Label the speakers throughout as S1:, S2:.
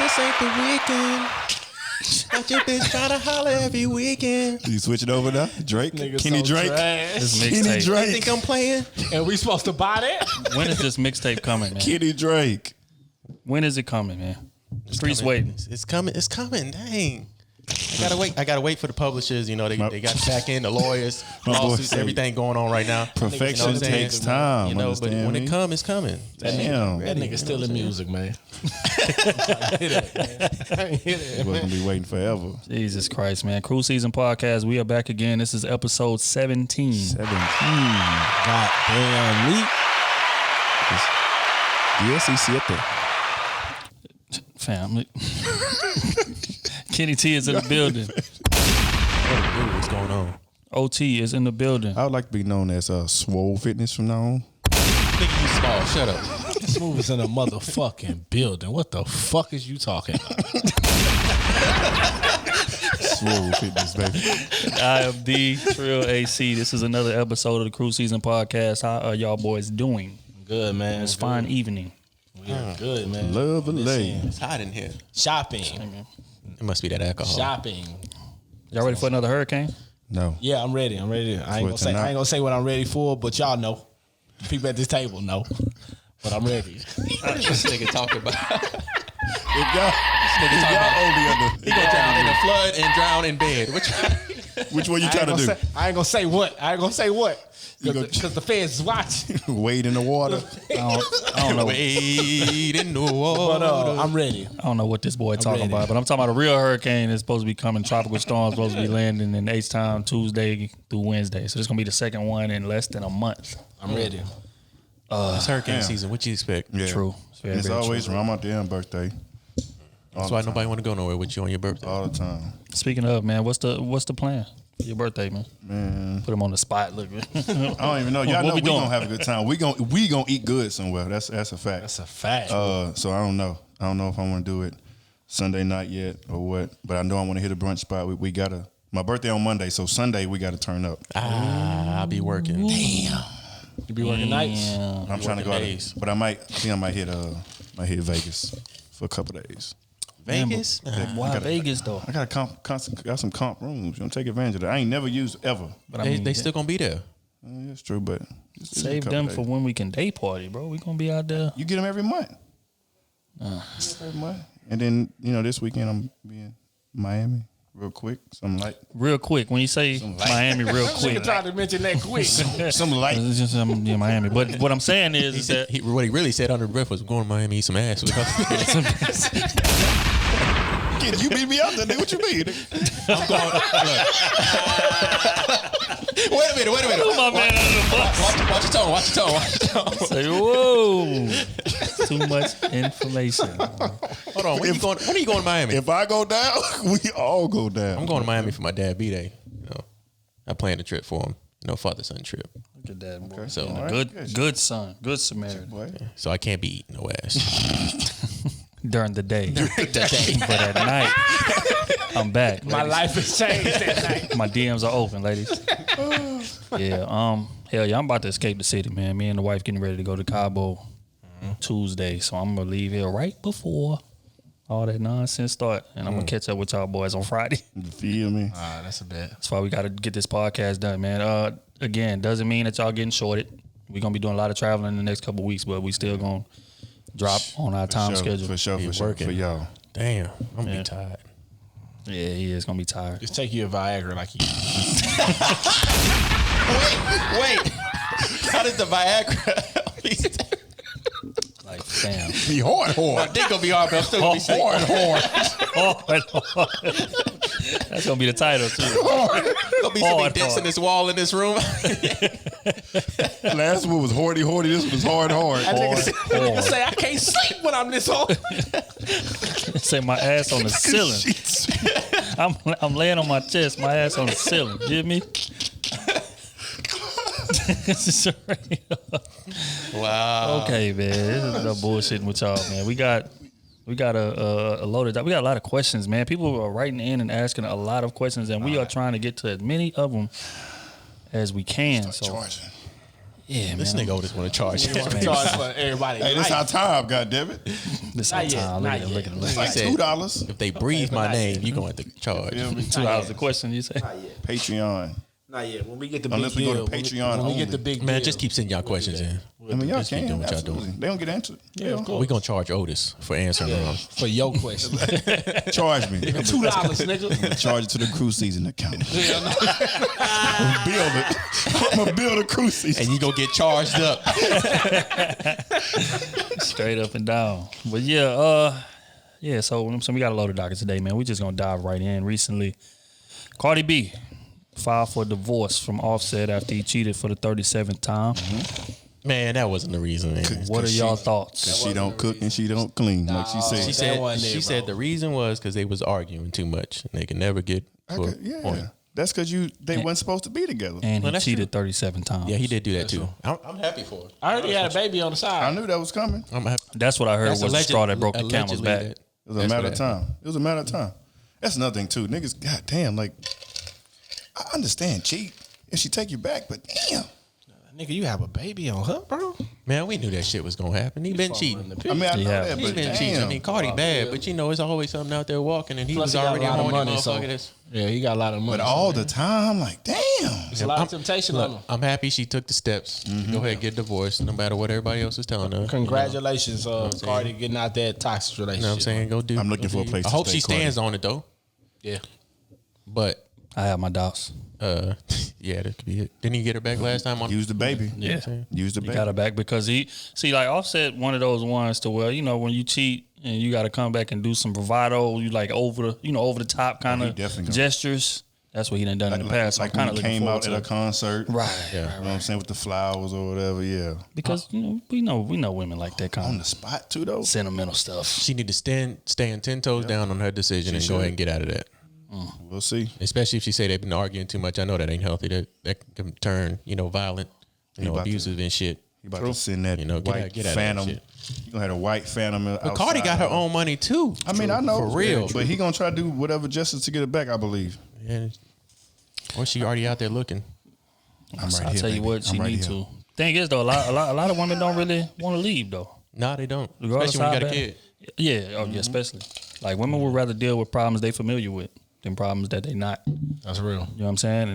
S1: This ain't the weekend. Got your bitch trying to holler every weekend.
S2: You switching over now? Drake? Kenny Drake?
S3: This
S2: Kenny
S3: mixtape.
S2: Drake.
S1: You think I'm playing?
S4: And we supposed to buy that?
S3: When is this mixtape coming, man?
S2: Kenny Drake.
S3: When is it coming, man? Streets waiting.
S1: It's coming. It's coming. Dang. I gotta wait for the publishers. You know, they got to back in the lawyers, lawsuits, everything going on right now.
S2: Perfection takes time.
S1: You know, but when it comes, it's coming.
S2: Damn.
S4: That nigga still in music, man.
S2: He wasn't be waiting forever.
S3: Jesus Christ, man. Krew Season Podcast. We are back again. This is episode 17.
S2: 17.
S4: Goddamn week.
S2: 17.
S3: Fam. Kenny T is in the building.
S1: What's going on?
S3: OT is in the building.
S2: I would like to be known as Swole Fitness from now on.
S1: Nigga, you small. Shut up.
S4: Smooth is in a motherfucking building. What the fuck is you talking about?
S2: Swole Fitness, baby.
S3: I am the Trill AC. This is another episode of the Krew Season Podcast. How are y'all boys doing?
S4: Good, man.
S3: It's fine evening.
S4: We are good, man.
S2: Lovely.
S1: It's hot in here.
S4: Shopping.
S1: It must be that alcohol.
S4: Shopping.
S3: Y'all ready for another hurricane?
S2: No.
S4: Yeah, I'm ready. I ain't gonna say what I'm ready for, but y'all know. People at this table know. But I'm ready.
S1: This nigga talking about.
S2: He gonna
S1: Drown in a flood and drown in bed.
S2: Which one you trying to do?
S4: I ain't gonna say what. Because the feds is watching.
S2: Wade in the water.
S3: I don't know.
S1: Wade in the water.
S4: But I'm ready.
S3: I don't know what this boy talking about, but I'm talking about a real hurricane that's supposed to be coming. Tropical storm supposed to be landing in H-Town Tuesday through Wednesday. So it's gonna be the second one in less than a month.
S4: I'm ready.
S1: It's hurricane season. What you expect?
S2: Yeah.
S3: True.
S2: It's always around my damn birthday.
S1: That's why nobody want to go nowhere with you on your birthday.
S2: All the time.
S3: Speaking of, man, what's the plan? Your birthday, man. Put him on the spot. Look,
S2: I don't even know. Y'all know we
S3: doing?
S2: gonna have a good time. We gonna eat good somewhere. That's a fact.
S4: That's a fact.
S2: So I don't know. I don't know if I want to do it Sunday night yet or what. But I know I want to hit a brunch spot. We gotta. My birthday on Monday, so Sunday we gotta turn up.
S1: I'll be working.
S4: Damn. You be working nights?
S2: I'm trying to go out, but I might hit Vegas for a couple of days.
S1: Vegas?
S3: Why Vegas though?
S2: I got some comp rooms. You know, take advantage of that. I ain't never used ever.
S3: But
S1: They still gonna be there.
S2: That's true, but
S3: save them for when we can day party, bro. We gonna be out there.
S2: You get them every month. Every month. And then this weekend I'm being Miami real quick.
S3: Real quick. When you say Miami, real quick.
S4: You trying to mention that quick.
S2: some light.
S3: It's just Miami. But what I'm saying is that
S1: What he really said under the breath was going to Miami, eat some ass.
S2: Kid, you beat me out there, nigga. What you mean?
S1: I'm going. Wait a minute.
S3: Put my man under the bus.
S1: Watch your tone.
S3: Say, whoa. Too much information.
S1: Hold on. When are you going to Miami?
S2: If I go down, we all go down.
S1: I'm going to Miami for my dad B-Day. I planned a trip for him. Father-son trip.
S3: Look at that, boy.
S1: So
S3: good son. Good Samaritan.
S1: So I can't be eating no ass.
S3: During the day. But at night, I'm back.
S4: My
S3: ladies.
S4: life has changed that night.
S3: My DMs are open, ladies. Yeah. Hell yeah, I'm about to escape the city, man. Me and the wife getting ready to go to Cabo Tuesday, so I'm gonna leave here right before all that nonsense start, and I'm gonna catch up with y'all boys on Friday.
S2: You feel me?
S4: That's a bet.
S3: That's why we gotta get this podcast done, man. Again, doesn't mean that y'all getting shorted. We're gonna be doing a lot of traveling in the next couple of weeks, but we still gonna drop on our time schedule.
S2: For sure, for y'all.
S1: Damn, I'm gonna be tired.
S3: Yeah, he is gonna be tired.
S4: Just take you a Viagra like you.
S1: Wait. How did the Viagra?
S3: Like, fam.
S2: Be hard.
S1: My dick gonna be hard, but I'm still gonna be sick.
S3: Hard. That's gonna be the title too.
S1: Gonna be so many dicks in this wall in this room.
S2: Last one was horny. This one was hard.
S4: Nigga say I can't sleep when I'm this old.
S3: Say my ass on the ceiling. I'm laying on my chest, my ass on the ceiling. You hear me?
S1: Wow.
S3: Okay, man. This is no bullshitting with y'all, man. We got a loaded. We got a lot of questions, man. People are writing in and asking a lot of questions, and we are trying to get to as many of them as we can. So Yeah,
S1: This
S3: man.
S1: nigga Otis want to charge.
S4: Charge for everybody.
S2: Hey, this our time, goddammit.
S3: This
S4: Not
S3: is
S4: yet,
S3: time.
S4: not
S3: Look at
S4: yet.
S3: it.
S2: It's like
S1: said-
S2: $2.
S1: If they breathe my name, you gonna have to charge.
S2: Feel me?
S3: $2 a question, you say?
S4: Not yet.
S2: Patreon.
S4: Not yet. When we get the
S2: Unless
S4: big
S2: we go
S4: deal,
S2: to Patreon
S4: when we get
S2: only.
S4: the big
S1: Man,
S4: deal,
S1: just keep sending y'all questions in.
S2: I mean, y'all
S1: Just keep
S2: can.
S1: doing what y'all
S2: Absolutely.
S1: doing.
S2: They don't get answered.
S4: Yeah, of course.
S1: We gonna charge Otis for answering wrong.
S4: For your question.
S2: Charge me.
S4: $2, nigga.
S2: Charge it to the Krew season account. I'm build it. I'm gonna build a Krew season.
S1: And you gonna get charged up.
S3: Straight up and down. But yeah, so we got a load of dockets today, man. We just gonna dive right in. Recently, Cardi B filed for divorce from Offset after he cheated for the 37th time.
S1: Man, that wasn't the reason. Man.
S3: What are y'all thoughts?
S2: She don't cook and she don't clean, like she said.
S1: She
S4: wasn't
S1: said
S4: it,
S1: she said
S4: bro.
S1: the reason was because they was arguing too much and they could never get to a
S2: Yeah,
S1: point.
S2: that's because they wasn't supposed to be together.
S3: And
S1: Well,
S3: he
S1: that's
S3: cheated 37 times.
S1: Yeah, he did do that too. I'm happy for it.
S4: I heard he had a baby on the
S2: I
S4: side.
S2: knew that was coming.
S1: I'm happy.
S3: That's what I heard
S1: That's
S3: was the
S1: alleged-
S3: straw that broke the camel's
S1: allegedly
S3: back.
S1: that-
S2: It was a
S1: that's
S2: matter
S1: what
S2: of time. It was a matter of time. That's another thing too. Niggas, goddamn, like I understand cheat if she take you back, but damn.
S4: Nigga, you have a baby on her, bro?
S1: Man, we knew that shit was gonna happen. He been cheating.
S2: I mean, I know
S3: Yeah.
S2: that,
S1: He's
S2: but
S1: been
S2: damn.
S1: cheating. I mean, Cardi bad, but you know, it's always something out there walking, and he
S4: Plus,
S1: was
S4: he got
S1: already
S4: a
S1: a
S4: lot of
S1: horny
S4: money, so
S1: motherfucker. That's
S4: yeah, he got a lot of money.
S2: But all the time, like damn.
S4: It's a lot of temptation on him.
S1: I'm happy she took the steps. Go ahead, get divorced, no matter what everybody else is telling her.
S4: Congratulations, Cardi, getting out that toxic relationship.
S1: You know what I'm saying? Go do.
S2: I'm looking for a place
S1: I
S2: to
S1: hope
S2: stay,
S1: she stands on it though.
S4: Yeah.
S1: But
S3: I have my doubts.
S1: yeah, that could be it. Didn't he get her back last time? On
S2: Use the baby.
S3: Yeah.
S2: Use the
S3: He
S2: baby.
S3: got her back because like Offset, one of those ones to where, when you cheat and you got to come back and do some bravado, you like over the top kind
S2: he
S3: of
S2: definitely gonna-
S3: gestures. That's what he done in the past. So
S2: Like
S3: I'm kind
S2: when
S3: of
S2: he
S3: looking
S2: came
S3: forward
S2: out
S3: to
S2: at a
S3: it.
S2: concert.
S3: Right.
S2: You know what I'm saying? With the flowers or whatever, yeah.
S3: Because we know women like that
S2: On
S3: kind
S2: the
S3: of
S2: spot too though.
S3: sentimental stuff.
S1: She need to stand 10 toes down on her decision and go
S2: should.
S1: ahead and get out of that.
S2: We'll see.
S1: Especially if she say they've been arguing too much. I know that ain't healthy. That can turn, violent,
S2: about to-
S1: abusive and shit.
S2: He about to send that
S1: Get out
S2: white
S1: of that
S2: phantom.
S1: shit.
S2: You gonna have a white phantom.
S1: But Cardi got her own money too.
S2: I mean, I know
S1: for real.
S2: but he gonna try to do whatever justice to get it back. I believe.
S1: Yeah. Or she already out there looking.
S2: I'm right
S3: I'll
S2: here,
S3: tell you
S2: baby.
S3: what, she
S2: I'm right
S3: need
S2: here.
S3: to. Thing is though, a lot of women don't really want to leave though.
S1: Nah, they don't.
S3: Regardless
S1: Especially when you
S3: how
S1: got a
S3: bad-
S1: kid.
S3: Yeah, yeah, especially. Like women would rather deal with problems they familiar with than problems that they not.
S4: That's real.
S3: You know what I'm saying?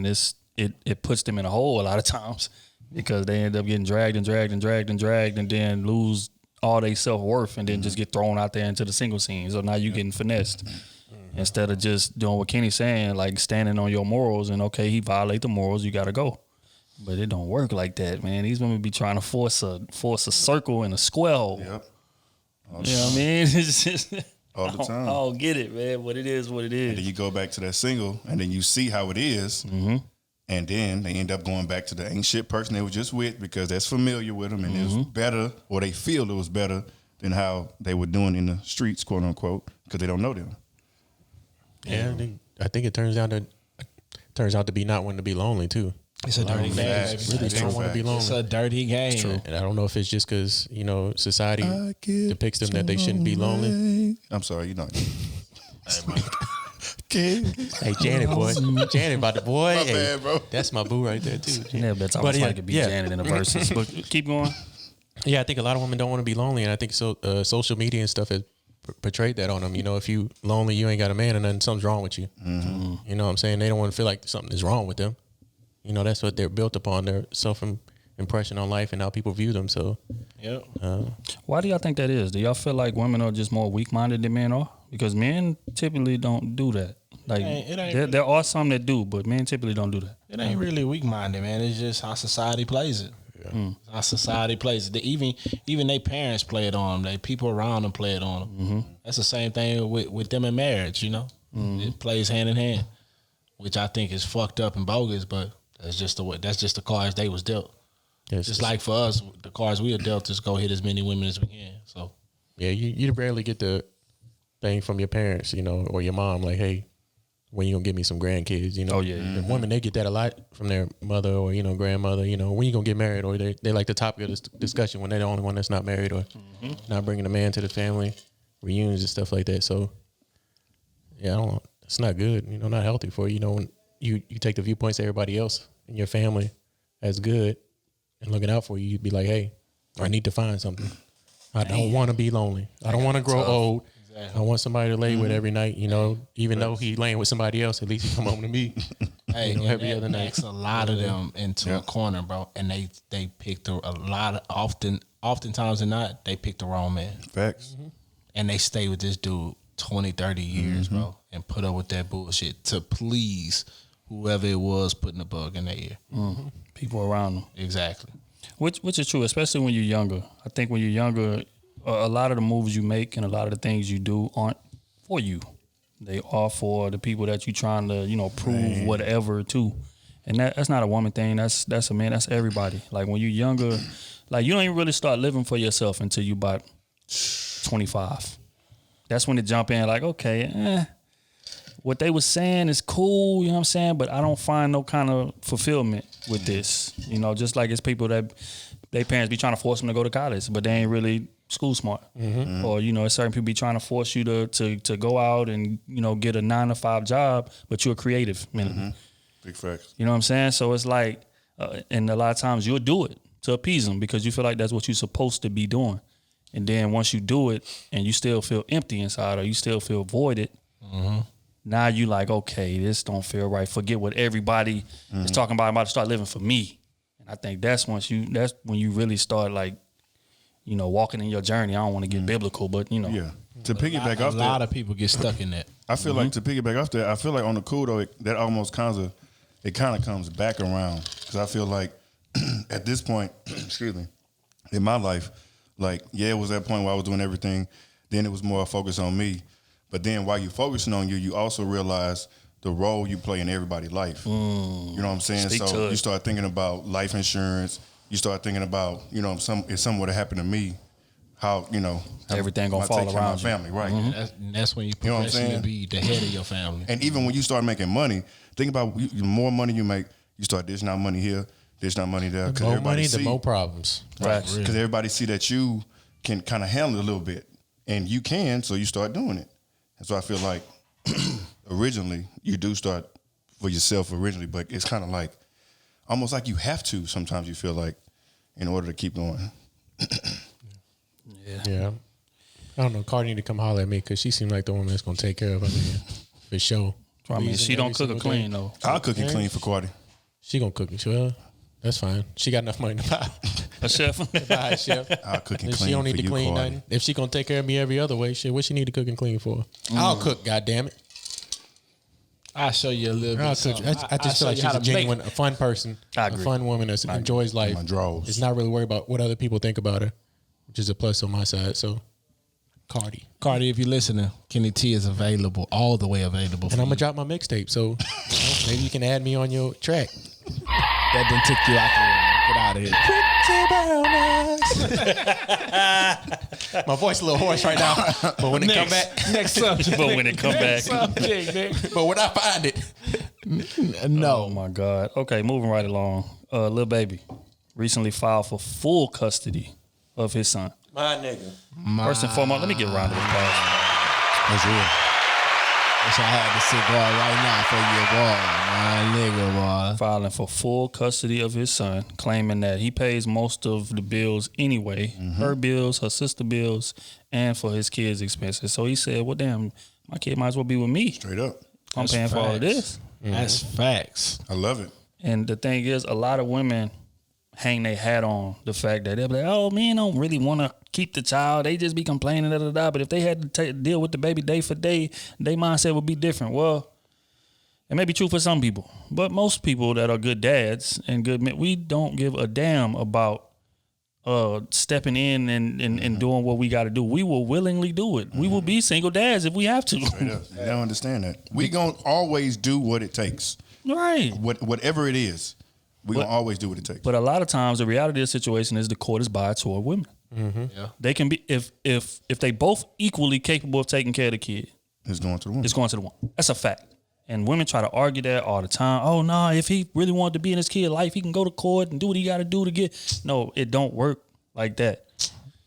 S3: And it puts them in a hole a lot of times because they end up getting dragged and then lose all their self-worth and then just get thrown out there into the single scene. So now you getting finessed. Instead of just doing what Kenny's saying, like standing on your morals and okay, he violate the morals, you gotta go. But it don't work like that, man. These women be trying to force a circle and a square hole.
S2: Yep.
S3: You know what I mean? It's just
S2: All the time.
S3: I don't get it, man. But it is what it
S2: And then
S3: is.
S2: you go back to that single, and then you see how it is, and then they end up going back to the ain't shit person they were just with because that's familiar with them, and it was better, or they feel it was better than how they were doing in the streets, quote unquote, because they don't know them.
S1: Yeah, I think it turns out to be not wanting to be lonely too.
S4: It's a dirty game,
S2: facts.
S4: baby.
S1: Really
S2: True
S1: don't want to be
S2: facts.
S1: lonely.
S4: It's a dirty game.
S1: And I don't know if it's just because society
S2: I get
S1: depicts them that they shouldn't be lonely.
S2: I'm sorry, you know.
S1: Hey, Janet, boy, Janet, about the boy.
S2: My
S1: Hey,
S2: bad, bro.
S1: That's my boo right there too.
S3: Yeah, that's
S1: But
S3: almost
S1: yeah,
S3: like it be
S1: yeah.
S3: Janet in the verses. But keep going.
S1: Yeah, I think a lot of women don't want to be lonely, and I think social media and stuff has portrayed that on them. If you lonely, you ain't got a man, and nothing, something's wrong with you. You know what I'm saying? They don't want to feel like something is wrong with them. That's what they're built upon, their self-impression on life and how people view them. So,
S4: Yep.
S3: Why do y'all think that is? Do y'all feel like women are just more weak-minded than men are? Because men typically don't do that. Like
S4: It ain't
S3: there are some that do, but men typically don't do that.
S4: It ain't really weak-minded, man. It's just how society plays it. How society plays it. Even their parents play it on them. They people around them play it on them. That's the same thing with them in marriage. It plays hand in hand, which I think is fucked up and bogus. But that's just the way. That's just the cards they was dealt.
S1: yes,
S4: Just like for us, the cards we are dealt is go hit as many women as we can. So
S1: yeah, you rarely get the thing from your parents, or your mom, like, hey, when you gonna give me some grandkids,
S3: Oh, yeah.
S1: The women, they get that a lot from their mother or, grandmother, when you gonna get married, or they like the topic of this discussion when they're the only one that's not married or not bringing a man to the family, reunions and stuff like that. So, yeah, it's not good, not healthy for you. When you take the viewpoints of everybody else in your family as good, and looking out for you, you'd be like, hey, I need to find something. I don't want to be lonely. I don't want to grow old. Exactly. I want somebody to lay with every night, even though he laying with somebody else, at least he come home to me.
S4: Hey, every other night. A lot of them into a corner, bro, and they picked a lot of oftentimes than not, they picked the wrong man.
S2: Facts.
S4: And they stay with this dude 20, 30 years, bro, and put up with that bullshit to please whoever it was putting the bug in their ear.
S3: People around them.
S4: Exactly.
S3: Which is true, especially when you're younger. I think when you're younger, a lot of the moves you make and a lot of the things you do aren't for you. They are for the people that you're trying to, prove whatever to. And that's not a woman thing. That's a man. That's everybody. Like when you're younger, like you don't even really start living for yourself until you about 25. That's when they jump in like, okay, what they was saying is cool, you know what I'm saying? But I don't find no kind of fulfillment with this. Just like it's people that their parents be trying to force them to go to college, but they ain't really school smart. Or, it's certain people be trying to force you to go out and, get a 9-to-5 job, but you're creative mentally.
S2: Big facts.
S3: You know what I'm saying? So it's like, and a lot of times you'll do it to appease them because you feel like that's what you're supposed to be doing. And then once you do it and you still feel empty inside or you still feel voided, now you like, okay, this don't feel right. Forget what everybody is talking about. I'm about to start living for me. And I think that's when you really start like, walking in your journey. I don't want to get biblical, but
S2: Yeah. To piggyback off that.
S4: A lot of people get stuck in that.
S2: I feel like to piggyback off that, I feel like on the cool though, that almost kind of comes back around. Because I feel like at this point, excuse me, in my life, like, it was that point where I was doing everything. Then it was more a focus on me. But then while you're focusing on you also realize the role you play in everybody's life. You know what I'm saying? So you start thinking about life insurance. You start thinking about, if something would have happened to me, how,
S3: everything gonna fall around
S2: my family, right?
S4: That's when you progressing to be the head of your family.
S2: And even when you start making money, think about the more money you make, you start dishing out money here, dishing out money there.
S1: The more money, the more problems.
S2: Right. Because everybody see that you can kind of handle it a little bit. And you can, so you start doing it. And so I feel like originally you do start for yourself originally, but it's kind of like almost like you have to sometimes you feel like in order to keep going.
S1: Yeah. I don't know. Cardi need to come holler at me because she seemed like the woman that's going to take care of her man for sure.
S3: I mean, she don't cook or clean though.
S2: I'll cook and clean for Cardi.
S1: She going to cook it. Well, that's fine. She got enough money to buy
S3: a chef.
S1: Buy a chef.
S2: I'll cook and
S1: If
S2: clean
S1: she don't need
S2: for
S1: to
S2: you,
S1: clean
S2: Cardi.
S1: nothing. If she going to take care of me every other way, shit, what she need to cook and clean for? I'll cook, goddammit.
S4: I'll show you a little bit.
S1: I just feel like she's a genuine, a fun person, a fun woman that enjoys life.
S2: My draws.
S1: Is not really worried about what other people think about her, which is a plus on my side. So, Cardi,
S4: if you're listening, Kenny T is available, all the way available.
S1: And I'm gonna drop my mixtape, so maybe you can add me on your track.
S4: That done took you out the Get out of here.
S1: My voice a little hoarse right now, but when it come back,
S4: Next subject.
S3: But when it come back,
S1: but when I find it,
S3: oh my God. Okay, moving right along. Lil Baby recently filed for full custody of his son.
S1: my nigga.
S3: First and foremost, let me get a round of applause.
S2: That's real.
S4: Wish I had the cigar right now for you, boy. My nigga, boy.
S3: Filing for full custody of his son, claiming that he pays most of the bills anyway, her bills, her sister bills, and for his kids' expenses. So he said, well, damn, my kid might as well be with me.
S2: Straight up.
S3: I'm paying for all of this.
S4: That's facts.
S2: I love it.
S3: And the thing is, a lot of women hang their hat on the fact that they're like, oh, men don't really want to keep the child. They just be complaining, But if they had to deal with the baby day for day, their mindset would be different. Well, it may be true for some people, but most people that are good dads and good men, we don't give a damn about stepping in and doing what we got to do. We will willingly do it. We will be single dads if we have to.
S2: Straight up. They don't understand that. We gonna always do what it takes.
S3: Right.
S2: Whatever it is, we gonna always do what it takes.
S3: But a lot of times, the reality of the situation is the court is biased toward women.
S4: Yeah.
S3: They can be if they both equally capable of taking care of the kid,
S2: It's going to the woman.
S3: it's going to the one. That's a fact. And women try to argue that all the time. Oh no, if he really wanted to be in his kid's life, he can go to court and do what he got to do to get. No, it don't work like that.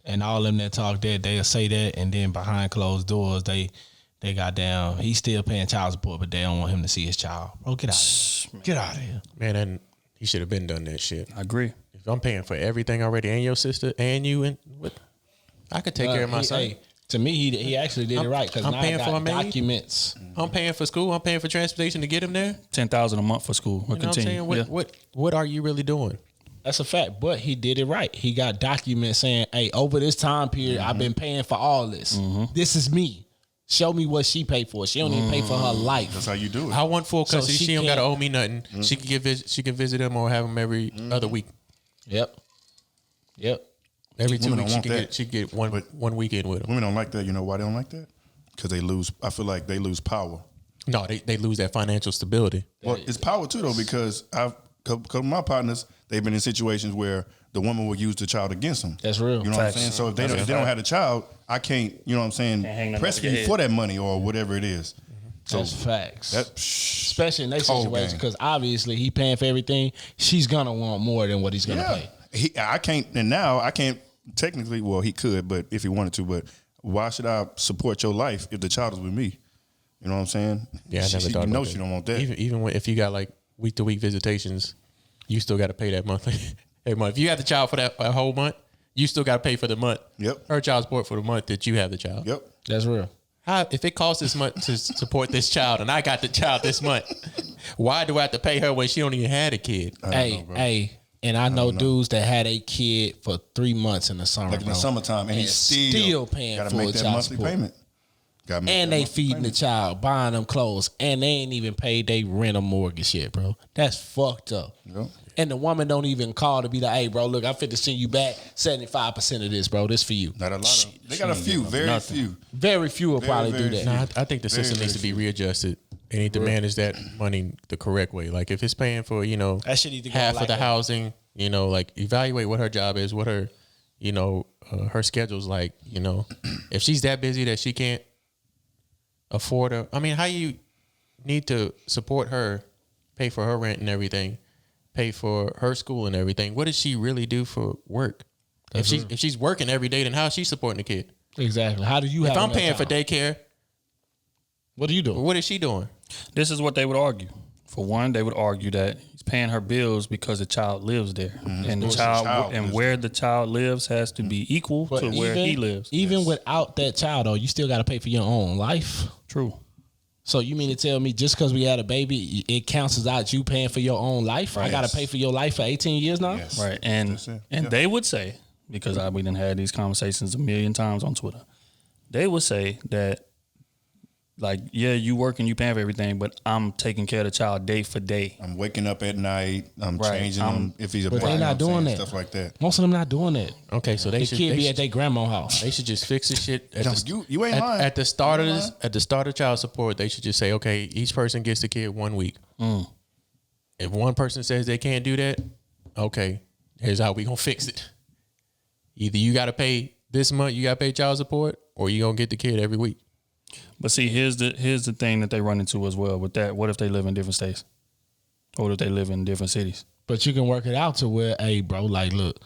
S4: And all them that talk that, they'll say that, and then behind closed doors, they got down. He's still paying child support, but they don't want him to see his child. Bro, get out of here. Get out of here.
S1: Man, and You should have been done that shit.
S3: I agree.
S1: If I'm paying for everything already, and your sister, and you, and what, I could take care of my son.
S4: Hey, to me, he actually did it right because
S1: I'm
S4: now
S1: paying
S4: I
S1: for
S4: got
S1: a maid.
S4: documents.
S1: I'm paying for school. I'm paying for transportation to get him there.
S3: $10,000 a month for school. We'll
S1: You know
S3: continue.
S1: what I'm saying? What are you really doing?
S4: That's a fact, but he did it right. He got documents saying, "Hey, over this time period, I've been paying for all this. This is me. Show me what she paid for. She don't even pay for her life.
S2: That's how you do it.
S1: I want full
S4: So
S1: custody.
S4: she
S1: she don't gotta
S4: can't-
S1: owe me nothing. She can visit him or have him every other week.
S4: Yep.
S1: Every 2
S2: Women
S1: weeks
S2: don't want that.
S1: she get one weekend with him.
S2: Women don't like that. You know why they don't like that? Because they lose. I feel like they lose power.
S1: No, they lose that financial stability.
S2: Well, it's power too, though, because I've couple of my partners, they've been in situations where the woman will use the child against them.
S4: That's real.
S2: You know what I'm saying? So if they don't have a child, I can't. You know what I'm saying?
S3: hang nothing
S2: Press
S3: over your
S2: me
S3: head.
S2: for that money or whatever it is. So
S4: That's facts.
S2: that
S4: Especially in that
S2: cold
S4: situation,
S2: game.
S4: because obviously he paying for everything. She's gonna want more than what he's gonna pay.
S2: I can't, and now I can't technically. Well, he could, but if he wanted to, but why should I support your life if the child is with me? You know what I'm saying?
S1: Yeah, I never
S2: she,
S1: thought
S2: you know
S1: about
S2: she
S1: that.
S2: don't want that.
S1: Even if you got like week to week visitations, you still got to pay that monthly every month. If you have the child for that whole month, you still got to pay for the month.
S2: Yep.
S1: Her child support for the month that you have the child.
S2: Yep.
S4: That's real.
S1: How, if it costs this much to support this child and I got the child this month, why do I have to pay her when she don't even have a kid?
S4: Hey, and I know dudes that had a kid for 3 months in the summer,
S2: Like in the
S4: bro.
S2: summertime, and he's
S4: still paying
S2: gotta
S4: full
S2: make that
S4: child
S2: monthly
S4: support.
S2: payment. Gotta make
S4: And
S2: that
S4: they
S2: monthly
S4: feeding the
S2: payment.
S4: child, buying them clothes, and they ain't even paid they rent or mortgage yet, bro. That's fucked up.
S2: Yep.
S4: And the woman don't even call to be like, hey, bro, look, I'm fit to send you back 75% of this, bro. This for you.
S2: Not a lot of. They got a few, very few.
S4: Very few will probably
S2: very
S4: do that.
S2: few.
S1: No, I think the system needs to be readjusted. They need to manage that money the correct way. Like if it's paying for,
S4: That shit need to go
S1: half
S4: like
S1: of the
S4: that.
S1: housing, like evaluate what her job is, what her, her schedule's like, if she's that busy that she can't afford her. I mean, how you need to support her, pay for her rent and everything, pay for her school and everything. What does she really do for work? If she's working every day, then how is she supporting the kid?
S4: Exactly. How do you
S1: If
S4: have
S1: I'm paying for daycare,
S4: what are you doing?
S1: what is she doing?
S3: This is what they would argue. For one, they would argue that he's paying her bills because the child lives there, and the child and where the child lives has to be equal to where he lives.
S4: Even without that child, though, you still got to pay for your own life.
S3: True.
S4: So you mean to tell me just because we had a baby, it counts as out you paying for your own life? I got to pay for your life for 18 years now?
S2: Yes.
S3: Right. And they would say, because we done had these conversations a million times on Twitter, they would say that, like, yeah, you work and you paying for everything, but I'm taking care of the child day for day.
S2: I'm waking up at night. I'm
S3: Right.
S2: changing him if he's a
S4: But
S2: boy,
S4: they
S2: you know
S4: not
S2: what I'm
S4: doing
S2: saying?
S4: that.
S2: Stuff like that.
S4: Most of them not doing that.
S1: Okay, so they
S4: The
S1: should
S4: kid
S1: they
S4: be
S1: should-
S4: at their grandma's house.
S1: They should just fix the shit at
S2: You ain't lying.
S1: at the start of
S2: You
S1: this,
S2: ain't
S1: at the start of child support. They should just say, okay, each person gets the kid 1 week. If one person says they can't do that, okay, here's how we gonna fix it. Either you got to pay this month, you got to pay child support, or you gonna get the kid every week.
S3: But see, here's the thing that they run into as well with that. What if they live in different states? Or if they live in different cities?
S4: But you can work it out to where, hey, bro, like, look,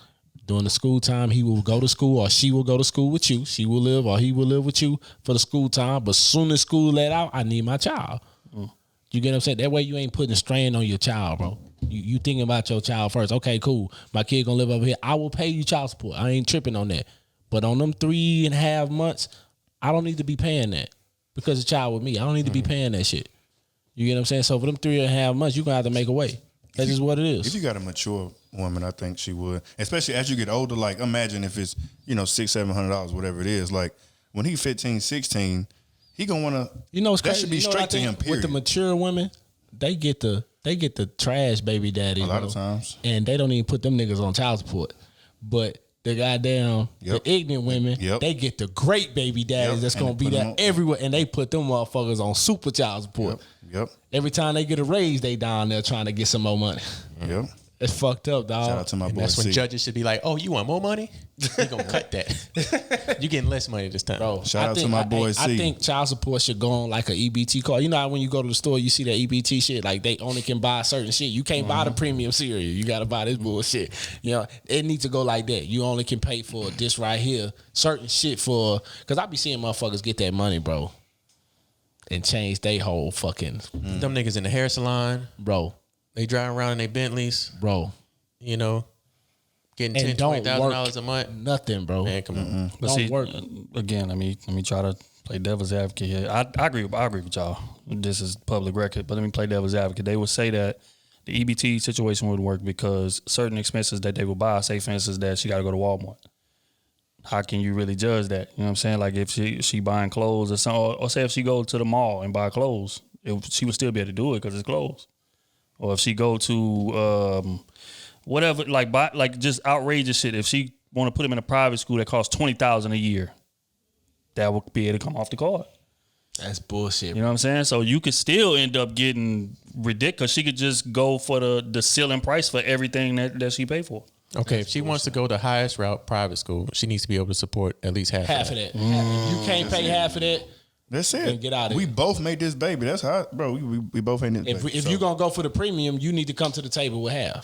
S4: during the school time, he will go to school or she will go to school with you. She will live or he will live with you for the school time. But soon as school let out, I need my child. You get what I'm saying? That way you ain't putting a strain on your child, bro. You thinking about your child first. Okay, cool. My kid gonna live over here. I will pay you child support. I ain't tripping on that. But on them 3.5 months, I don't need to be paying that because the child with me. I don't need to be paying that shit. You get what I'm saying? So for them 3.5 months, you're gonna have to make a way. That's just what it is.
S2: If you got a mature woman, I think she would. Especially as you get older, like imagine if it's, $600-700, whatever it is. Like when he 15, 16, he gonna wanna
S4: What's
S2: that
S4: crazy?
S2: should be
S4: You know what I
S2: straight to him,
S4: think?
S2: period.
S4: With the mature women, they get the trash baby daddy
S2: A lot
S4: bro.
S2: of times.
S4: And they don't even put them niggas on child support. But the goddamn the ignorant women, they get the great baby daddies that's
S2: And
S4: gonna
S2: they
S4: be
S2: put 'em
S4: there
S2: on-
S4: everywhere, and they put them motherfuckers on super child support.
S2: Yep.
S4: Every time they get a raise, they down there trying to get some more money.
S2: Yep.
S4: It's fucked up, dog.
S2: Shout out to my boy.
S1: That's when
S2: C.
S1: judges should be like, oh, you want more money? You gonna cut that? You getting less money this time,
S4: Bro,
S2: Shout out to my boy
S4: I
S2: C.
S4: think child support should go on like an EBT card. You know how when you go to the store, you see that EBT shit, like they only can buy certain shit. You can't buy the premium cereal. You got to buy this bullshit. It needs to go like that. You only can pay for this right here, certain shit for, because I be seeing motherfuckers get that money, bro, and change they whole fucking,
S1: Them niggas in the hair salon,
S4: bro.
S1: They drive around in their Bentleys,
S4: bro.
S1: you know, getting
S4: And
S1: $10,000-$20,000 a month.
S4: Nothing, bro.
S1: Man, come on.
S3: But
S4: Don't
S3: see,
S4: work.
S3: again, let me try to play devil's advocate here. I agree with y'all. This is public record, but let me play devil's advocate. They would say that the EBT situation would work because certain expenses that they would buy, say for instance that she got to go to Walmart. How can you really judge that? You know what I'm saying? Like if she buying clothes or something, or say if she go to the mall and buy clothes, she would still be able to do it because it's clothes. Or if she go to whatever, like just outrageous shit. If she want to put him in a private school that costs $20,000 a year, that would be able to come off the card.
S4: That's bullshit.
S3: You know what I'm saying? So you could still end up getting ridiculous. She could just go for the ceiling price for everything that she paid for.
S1: Okay, if she wants to go the highest route, private school, she needs to be able to support at least half of that.
S4: If you can't pay half of that,
S2: That's it.
S4: then get out of
S2: We
S4: here.
S2: both made this baby. That's how, bro. We both made this baby.
S4: If you're gonna go for the premium, you need to come to the table with half.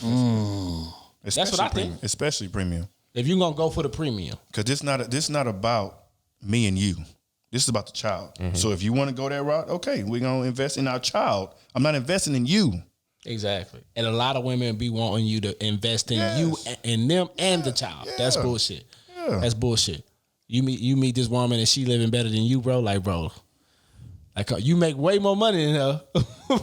S4: That's what I think.
S2: Premium, especially premium,
S4: If you're gonna go for the premium,
S2: because this not about me and you. This is about the child. So if you want to go that route, okay, we're gonna invest in our child. I'm not investing in you.
S4: exactly. And a lot of women be wanting you to invest in you, in them, and the child. That's bullshit.
S2: Yeah.
S4: That's bullshit. You meet this woman and she living better than you, bro. Like, bro, like you make way more money than her,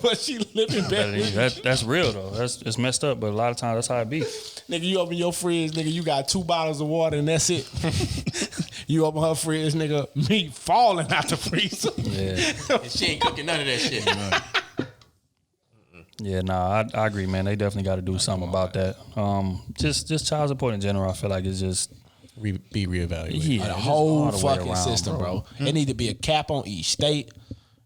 S4: but she living better.
S3: That's real though. It's messed up, but a lot of times that's how it be.
S4: Nigga, you open your fridge, nigga, you got 2 bottles of water and that's it. You open her fridge, nigga, meat falling out the freezer.
S3: Yeah.
S1: And she ain't cooking none of that shit.
S3: Yeah, nah, I agree, man. They definitely got to do something about that. Just child support in general, I feel like it's just
S1: Be reevaluated.
S3: yeah,
S4: The
S3: just
S4: whole
S3: all the way
S4: fucking
S3: around,
S4: system, bro. It need to be a cap on each state.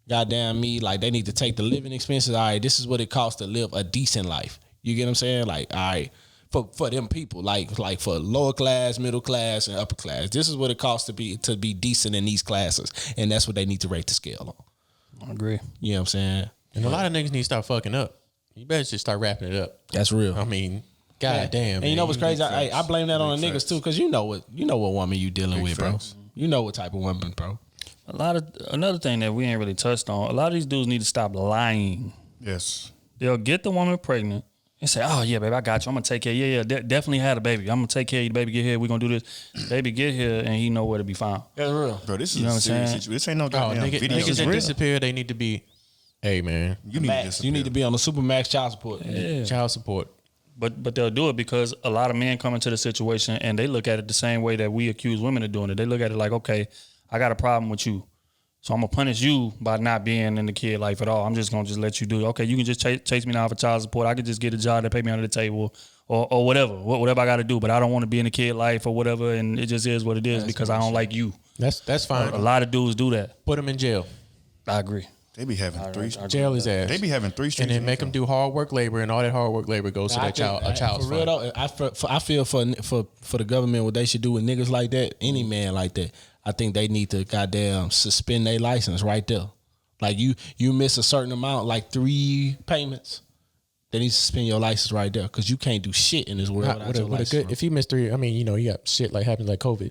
S4: Goddamn me, like they need to take the living expenses. All right, this is what it costs to live a decent life. You get what I'm saying? Like, all right, for them people, like for lower class, middle class, and upper class, this is what it costs to be decent in these classes, and that's what they need to rate the scale on.
S3: I agree.
S4: You know what I'm saying?
S1: And a lot of niggas need to start fucking up. You better just start wrapping it up.
S4: That's real.
S1: I mean, god damn.
S4: And you know
S1: man.
S4: what's crazy? I blame that on the
S2: Big
S4: niggas
S2: facts.
S4: too, because you know what woman you dealing with,
S2: facts.
S4: bro. You know what type of woman, bro.
S3: Another thing that we ain't really touched on. A lot of these dudes need to stop lying.
S2: Yes.
S3: They'll get the woman pregnant and say, "Oh yeah, baby, I got you. I'm gonna take care. Yeah, definitely had a baby. I'm gonna take care of you. Baby, get here. We're gonna do this. Baby, get here, and he know where to be found."
S4: That's real.
S2: Bro, this is
S3: You know
S2: a
S3: what I'm
S2: serious
S3: saying?
S2: situation. This ain't no
S1: Oh,
S2: goddamn video.
S1: niggas that
S3: real.
S1: disappear, they need to be, hey man,
S2: You need
S4: Max,
S2: to
S4: you need to be on the Supermax child support.
S3: Yeah.
S1: child support.
S3: But they'll do it because a lot of men come into the situation and they look at it the same way that we accuse women of doing it. They look at it like, okay, I got a problem with you, so I'm gonna punish you by not being in the kid life at all. I'm just gonna let you do it. Okay, you can just chase me now for child support. I could just get a job that pay me under the table or whatever I got to do. But I don't want to be in the kid life or whatever, and it just is what it is because I don't like you.
S1: That's fine.
S3: A lot of dudes do that.
S1: Put them in jail.
S3: I agree.
S2: They be having three.
S1: Jail his ass.
S2: They be having 3 streets.
S1: and then make them do hard work labor, and all that hard work labor goes to that child's
S4: for real
S1: fund.
S4: though, I feel for the government what they should do with niggas like that, any man like that. I think they need to goddamn suspend their license right there. Like you miss a certain amount, like 3 payments, they need to suspend your license right there because you can't do shit in this world without
S1: What
S4: your
S1: a
S4: license,
S1: good.
S4: bro.
S1: If you miss 3, I mean, you got shit like happens like COVID.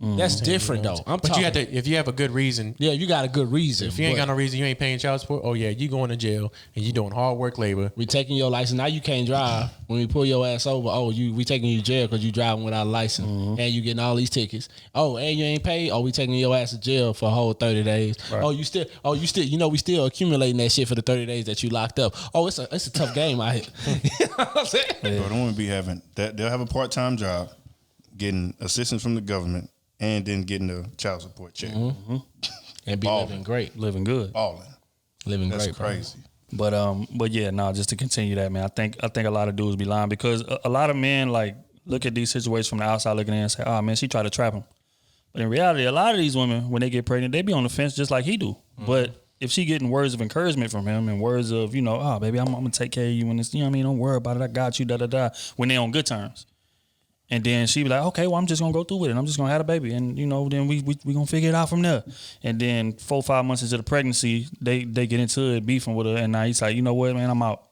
S4: That's different though.
S1: But you have to, if you have a good reason.
S4: Yeah, you got a good reason.
S1: If you ain't
S4: but
S1: got no reason, you ain't paying child support. Oh yeah, you going to jail and you doing hard work labor.
S4: we taking your license now. You can't drive when we pull your ass over. Oh, we taking you to jail because you driving without a license and you getting all these tickets. Oh, and you ain't paid. Oh, we taking your ass to jail for a whole 30 days.
S3: Right.
S4: Oh, you still. You know we still accumulating that shit for the 30 days that you locked up. Oh, it's a tough game out here. You know what I'm saying?
S2: Bro, don't want to be having that. They'll have a part-time job, getting assistance from the government, and then getting a child support check.
S4: And be
S2: Balling.
S4: living great,
S3: Living good.
S2: Balling.
S4: living
S2: That's
S4: great, bro.
S2: crazy.
S3: But yeah, no, just to continue that, man. I think a lot of dudes be lying because a lot of men like look at these situations from the outside looking in and say, "Oh man, she tried to trap him." But in reality, a lot of these women, when they get pregnant, they be on the fence just like he do. But if she getting words of encouragement from him and words of, oh baby, I'm gonna take care of you when it's, you know what I mean, don't worry about it, I got you, when they on good terms. And then she be like, okay, well, I'm just gonna go through with it. I'm just gonna have a baby, and then we gonna figure it out from there. And then 4-5 months into the pregnancy, they get into it, beefing with her, and now he's like, you know what, man, I'm out.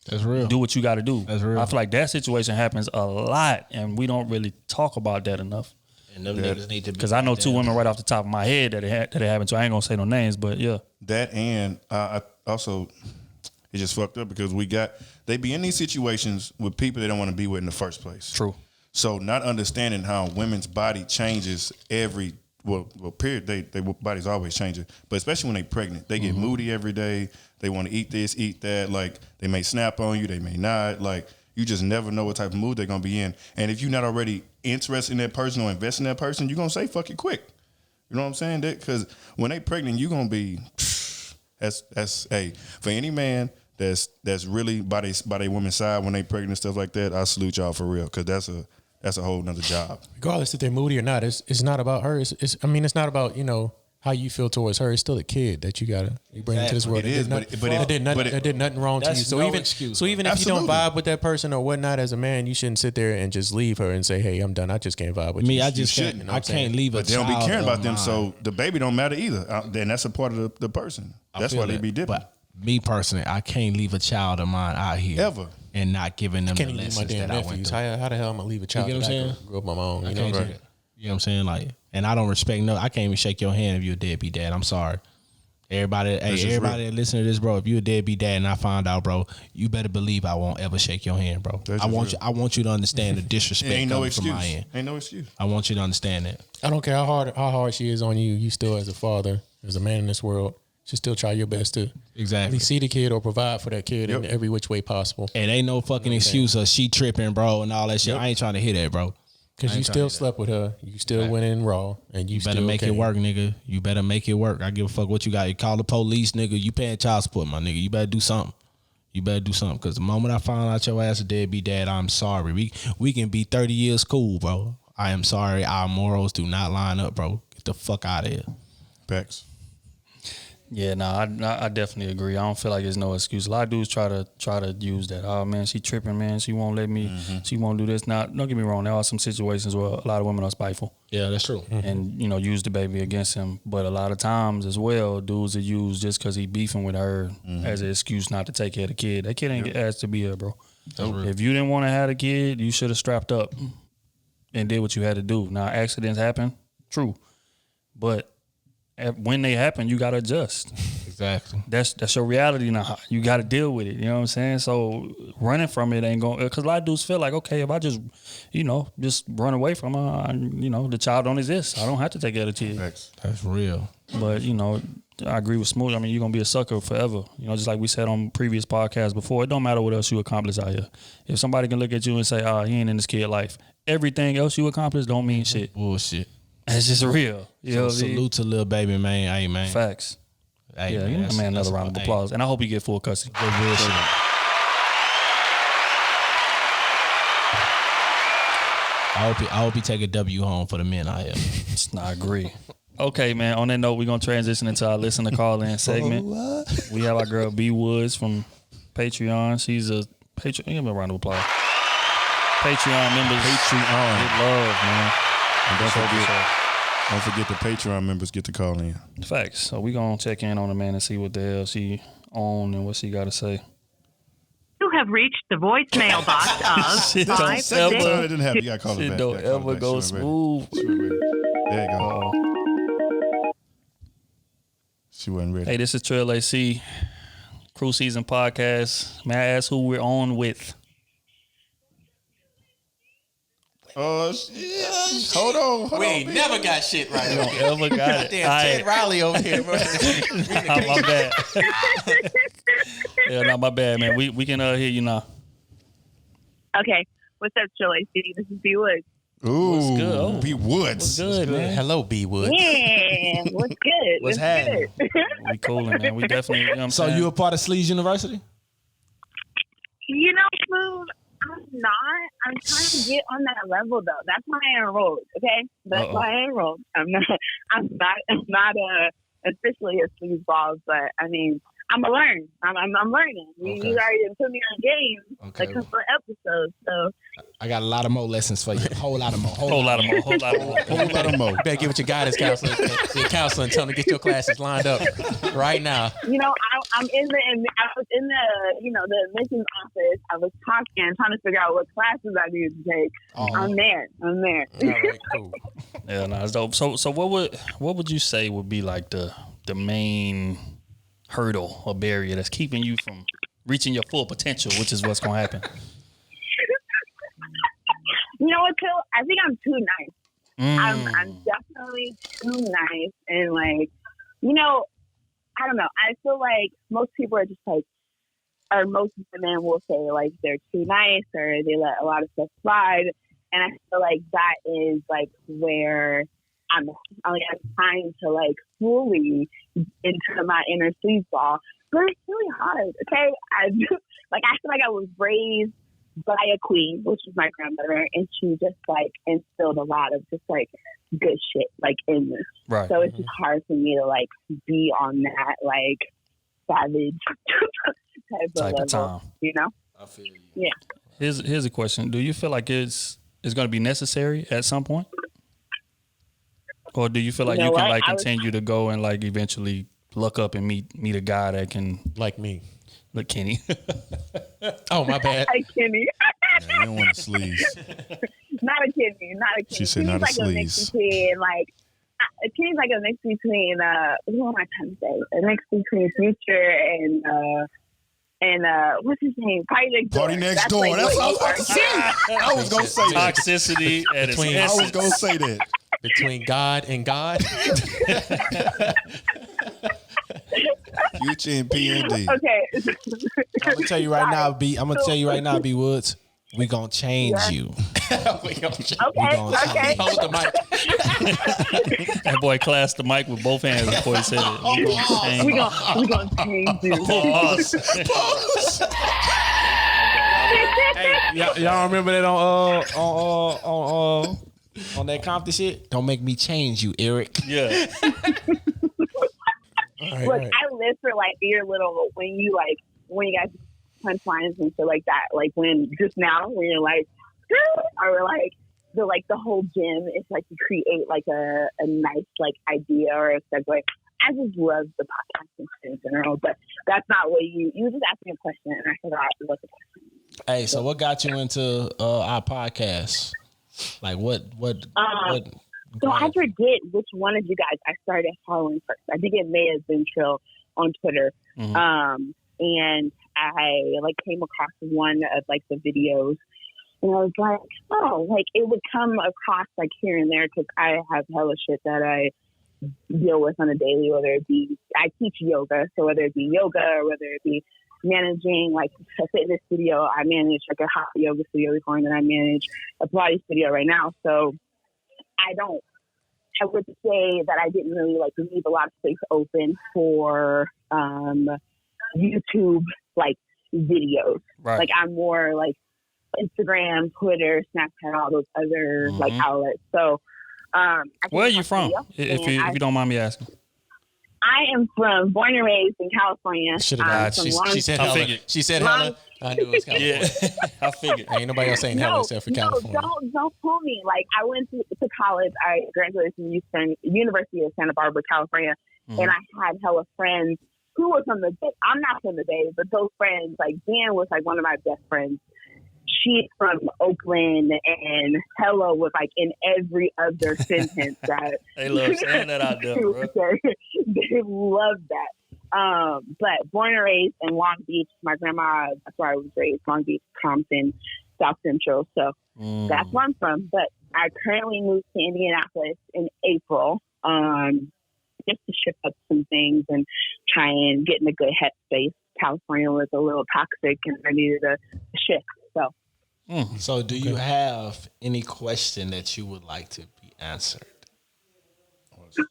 S4: That's real.
S3: Do what you got to do.
S4: That's real.
S3: I feel like that situation happens a lot, and we don't really talk about that enough.
S4: And them niggas need to be.
S3: Because I know 2 women right off the top of my head that it happened to. I ain't gonna say no names, but yeah.
S2: That and I also, It's just fucked up because they be in these situations with people they don't want to be with in the first place.
S3: True.
S2: So not understanding how women's body changes period, they body's always changing, but especially when they pregnant, they get moody every day. They want to eat this, eat that. Like they may snap on you, they may not. Like you just never know what type of mood they're gonna be in. And if you're not already interested in that person or invest in that person, you're gonna say fuck it quick. You know what I'm saying? Because when they pregnant, you're gonna be that's hey, for any man that's really by their woman's side when they pregnant and stuff like that, I salute y'all for real, because that's a whole nother job.
S1: Regardless if they're moody or not, it's not about her. It's not about, how you feel towards her. It's still a kid that you bring into this world.
S2: It is, but
S1: it did nothing wrong to you. So even if you don't vibe with that person or whatnot as a man, you shouldn't sit there and just leave her and say, "Hey, I'm done. I just can't vibe with you."
S4: I just shouldn't. I can't leave a
S2: But they don't be
S4: child
S2: caring
S4: of
S2: about them,
S4: mine.
S2: so the baby don't matter either. Then that's a part of the person. That's why they be dipping.
S4: But me personally, I can't leave a child of mine out here
S2: Ever.
S4: and not giving them
S1: Can't
S4: the
S1: even leave my
S4: lessons
S1: damn
S4: that I went
S1: nephews.
S4: through.
S1: How the hell am I gonna leave a child?
S4: get what I'm
S1: that I
S4: saying?
S1: grew up on my own.
S4: I can't do that. You know what I'm saying? Like, and I don't respect I can't even shake your hand if you're a deadbeat dad. I'm sorry. Everybody that listen to this, bro, if you a deadbeat dad and I find out, bro, you better believe I won't ever shake your hand, bro. I want you to understand the disrespect
S2: Ain't no
S4: coming
S2: excuse.
S4: from my end.
S2: Ain't no excuse.
S4: I want you to understand that.
S1: I don't care how hard she is on you. You still, as a father, as a man in this world, should still try your best to
S4: Exactly.
S1: see the kid or provide for that kid in every which way possible.
S4: And ain't no fucking excuse of she tripping, bro, and all that shit. I ain't trying to hear that, bro.
S1: Because you still slept with her, you still went in raw, and you
S4: better
S1: still
S4: make it
S1: came.
S4: work, nigga. You better make it work. I give a fuck what you got. You call the police, nigga. You paying child support, my nigga. You better do something. Because the moment I find out your ass a deadbeat dad, I'm sorry. We can be 30 years cool, bro. I am sorry. Our morals do not line up, bro. Get the fuck out of here.
S2: Facts.
S3: Yeah, I definitely agree. I don't feel like there's no excuse. A lot of dudes try to use that. Oh man, she tripping, man. She won't let me. She won't do this. Now, don't get me wrong. There are some situations where a lot of women are spiteful.
S4: Yeah, that's true.
S3: And use the baby against him. But a lot of times as well, dudes are used just because he beefing with her as an excuse not to take care of the kid. That kid ain't get asked to be here, bro. If you didn't want to have a kid, you should have strapped up and did what you had to do. Now accidents happen, true, but when they happen, you gotta adjust.
S4: Exactly.
S3: That's your reality now. You gotta deal with it. You know what I'm saying? So running from it ain't going, because a lot of dudes feel like, okay, if I just run away from her, the child don't exist. I don't have to take care of the kid.
S2: Facts.
S4: That's real.
S3: But I agree with Smooth. I mean, you're gonna be a sucker forever. Just like we said on previous podcasts before. It don't matter what else you accomplish out here. If somebody can look at you and say, "Oh, he ain't in this kid life," everything else you accomplish don't mean shit.
S4: Bullshit.
S3: It's just real. You know what I mean?
S4: Salute to little baby, man. Hey, man.
S3: Facts.
S4: Hey,
S3: Yeah,
S4: man.
S3: man, another round of applause. And I hope you get full custody.
S4: Good bullshit. I hope he take a W home for the men out here.
S3: I agree. Okay, man. On that note, we're gonna transition into our listener call-in segment. We have our girl B Woods from Patreon. She's a Patreon. Give me a round of applause. Patreon members. Get love, man.
S2: And don't forget the Patreon members get to call in.
S3: Facts. So we gonna check in on her, man, and see what the hell she on and what she got to say.
S5: You have reached the voicemail box of
S3: Shit don't ever-
S2: It didn't happen. You gotta call it
S3: Shit
S2: back.
S3: don't
S2: You gotta call it
S3: ever
S2: back.
S3: go
S2: She wasn't ready.
S3: smooth.
S2: She wasn't ready. There you go. She wasn't ready.
S3: Hey, this is Trail AC, Crew Season Podcast. May I ask who we're on with?
S2: Oh, hold on.
S1: We ain't never got shit right.
S3: Ever got it?
S1: Damn, Ted Riley over here, bro.
S3: My bad. Yeah, not my bad, man. We can hear you now.
S5: Okay. What's up, Chile City? This is B Woods.
S2: Ooh,
S3: What's good? Oh.
S2: B Woods.
S3: Good, man.
S1: Hello, B Woods.
S5: Yeah. What's good?
S4: What's happening?
S3: We coolin', man. We definitely. You know what I'm
S4: So
S3: saying?
S4: you a part of Sleeves University?
S5: Smooth, I'm not. I'm trying to get on that level though. That's why I enrolled. Okay, that's why I enrolled. I'm not officially a sleaze balls, but I mean, I'm gonna learn. I'm learning. You already put me on games, a couple of episodes. So
S4: I got a lot of more lessons for you. Whole lot of more.
S3: Whole lot of more. Whole lot of more.
S2: Whole lot of more.
S1: You better get with your guidance counselor, and tell them to get your classes lined up right now.
S5: I was in the the admissions office. I was trying to figure out what classes I needed to take. I'm there.
S1: All right, cool.
S3: Yeah, no, it's dope. So what would you say would be like the main hurdle or barrier that's keeping you from reaching your full potential, which is what's gonna happen.
S5: You know what, Phil? I think I'm too nice. I'm definitely too nice, and like, you know, I don't know. I feel like most people are just like, or most women will say like they're too nice or they let a lot of stuff slide, and I feel like that is like where I'm trying to like fully into my inner sleazeball, but it's really hard. Okay, I feel like I was raised by a queen, which is my grandmother, and she just like instilled a lot of just like good shit like in this.
S3: Right.
S5: So it's just hard for me to like be on that like savage type of
S3: time.
S5: level, you know?
S4: I feel you.
S5: Yeah.
S3: Here's a question: do you feel like it's going to be necessary at some point, or do you feel like you can like continue to go and like eventually look up and meet a guy that can
S1: Like me.
S3: look Kenny?
S1: Oh, my bad.
S5: Hi, Kenny.
S2: Yeah, you don't want to sleaze.
S5: Not a Kenny.
S2: She said
S5: Kenny's
S2: not a
S5: like a mix
S2: sleaze.
S5: between like Kenny's like a mix between what am I trying to say? A mix between Future and what's his name?
S2: Party Next Door.
S5: Like
S2: That's
S5: what
S2: what I was
S5: you
S2: going to say. I was going to say that.
S3: Toxicity at its
S1: Between-
S2: I was
S3: essence.
S2: going to say that.
S1: Between God and God.
S2: Future and P&D.
S5: Okay.
S4: I'm gonna tell you right now, B. I'm gonna tell you right now, B Woods. We gonna change you.
S1: We gonna change.
S5: Okay. Okay.
S1: Hold the mic.
S3: That boy clasped the mic with both hands before he said it.
S5: We gonna change you.
S3: Pause.
S4: Hey, y'all remember that on that Compton shit? Don't make me change you, Eric.
S3: Yeah.
S5: Look, I live for like your little when you guys punchlines and shit like that. Like when just now when you're like, or like the whole gym is like to create like a nice like idea or a segue. I just love the podcast in general, but that's not what you just asked me a question and I forgot what the question.
S4: Hey, so what got you into our podcast? Like what?
S5: So I forget which one of you guys I started following first. I think it may have been Trill on Twitter.
S3: Mm-hmm.
S5: And I like came across one of like the videos and I was like, oh, like it would come across like here and there because I have hella shit that I deal with on a daily, whether it be, I teach yoga. So whether it be yoga or whether it be managing like a fitness studio, I manage like a hot yoga studio before and then I manage a Pilates studio right now. So I would say that I didn't really like leave a lot of space open for YouTube like videos.
S3: Right.
S5: Like I'm more like Instagram, Twitter, Snapchat, all those other like outlets. So
S3: where are you from? If you don't mind me asking.
S5: I am born and raised in California.
S1: Should have died. She said hella. She said hella. I knew it was California.
S3: Yeah, I figured.
S1: Ain't nobody else saying hella except for California.
S5: Don't pull me. Like I went to college. I graduated from University of Santa Barbara, California, and I had hella friends who were from the Bay. I'm not from the Bay, but those friends, like Dan was like one of my best friends. She's from Oakland, and hello was like in every other sentence that
S3: They love saying that out there, bro.
S5: They love that. But born and raised in Long Beach, my grandma, that's where I was raised, Long Beach, Compton, South Central. So that's where I'm from. But I currently moved to Indianapolis in April, just to shift up some things and try and get in a good headspace. California was a little toxic and I needed a shift.
S4: So do you have any question that you would like to be answered?
S5: Do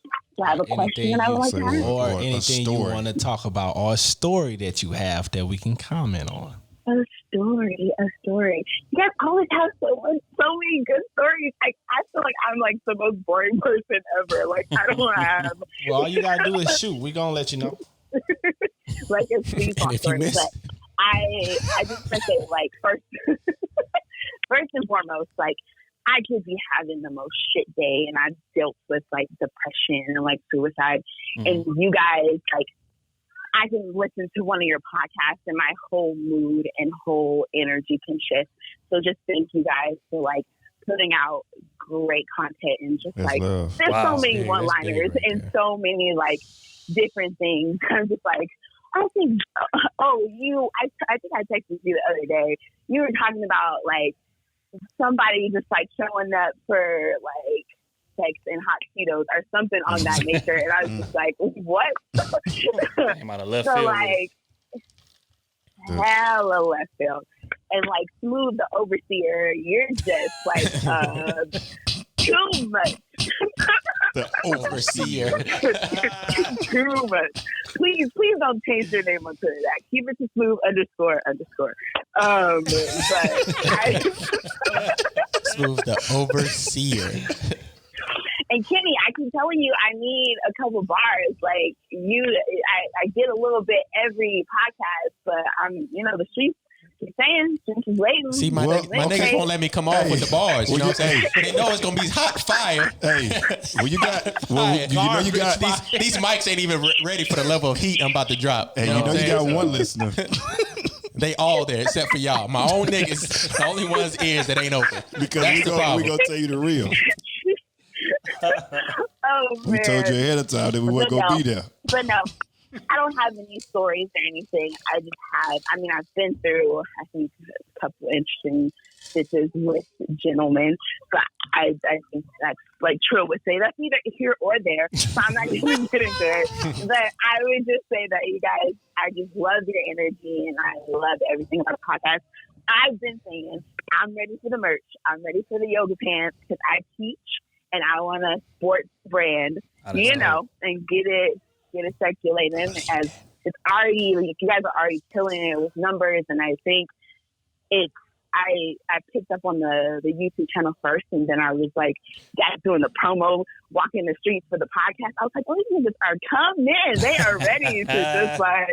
S5: I have a question that I would like to ask?
S4: Or
S2: Or a
S4: anything you
S2: story.
S4: want to talk about, or a story that you have that we can comment on?
S5: A story. You guys always have so many good stories. Like I feel like I'm like the most boring person ever. Like I don't have
S4: Well, all you gotta do is shoot. We're gonna let you know.
S5: like a sleep
S1: And if you
S5: story.
S1: miss-
S5: But I just want to say like first and foremost, like I could be having the most shit day and I've dealt with like depression and like suicide. And you guys, like I can listen to one of your podcasts and my whole mood and whole energy can shift. So just thank you guys for like putting out great content and just
S2: That's
S5: like
S2: love.
S5: there's
S3: Wow.
S5: so many
S1: Yeah, that's
S5: one-liners
S1: big right
S5: and
S1: there.
S5: so many like different things. I'm just like, I think, I think I texted you the other day. You were talking about like somebody just like showing up for like sex and hot Cheetos or something on that nature, and I was just like, what?
S3: Came out of left
S5: so
S3: field.
S5: Like hella left field, and like Smooth the Overseer, you're just like too much.
S2: The Overseer.
S5: Too much. Please don't change your name on Twitter. That keep it to Smooth __. But
S1: Smooth the Overseer.
S5: And Kenny, I keep telling you, I need a couple bars. Like I get a little bit every podcast, but the streets keep saying, streets is waiting.
S1: See, my niggas won't let me come off with the bars. You know what I'm saying? They know it's gonna be hot fire.
S2: Hey, well, you got
S1: these mics ain't even ready for the level of heat I'm about to drop.
S2: Hey, you got one listener.
S1: They all there except for y'all. My own niggas, the only one's ears that ain't open.
S2: Because we gonna tell you the real. We told you ahead of time that we weren't going to be there.
S5: But no, I don't have any stories or anything. I've been through, I think, a couple of interesting stitches with gentlemen. But I think that's, like Trill would say, that's either here or there. So I'm not going to get into it. But I would just say that you guys, I just love your energy and I love everything about the podcast. I've been saying, I'm ready for the merch. I'm ready for the yoga pants because I teach. And I want a sports brand, and get it circulating. As it's already, like, you guys are already killing it with numbers, and I think I picked up on the YouTube channel first, and then I was like, guys doing the promo, walking the streets for the podcast. I was like, oh, these niggas are coming. They are ready to just like,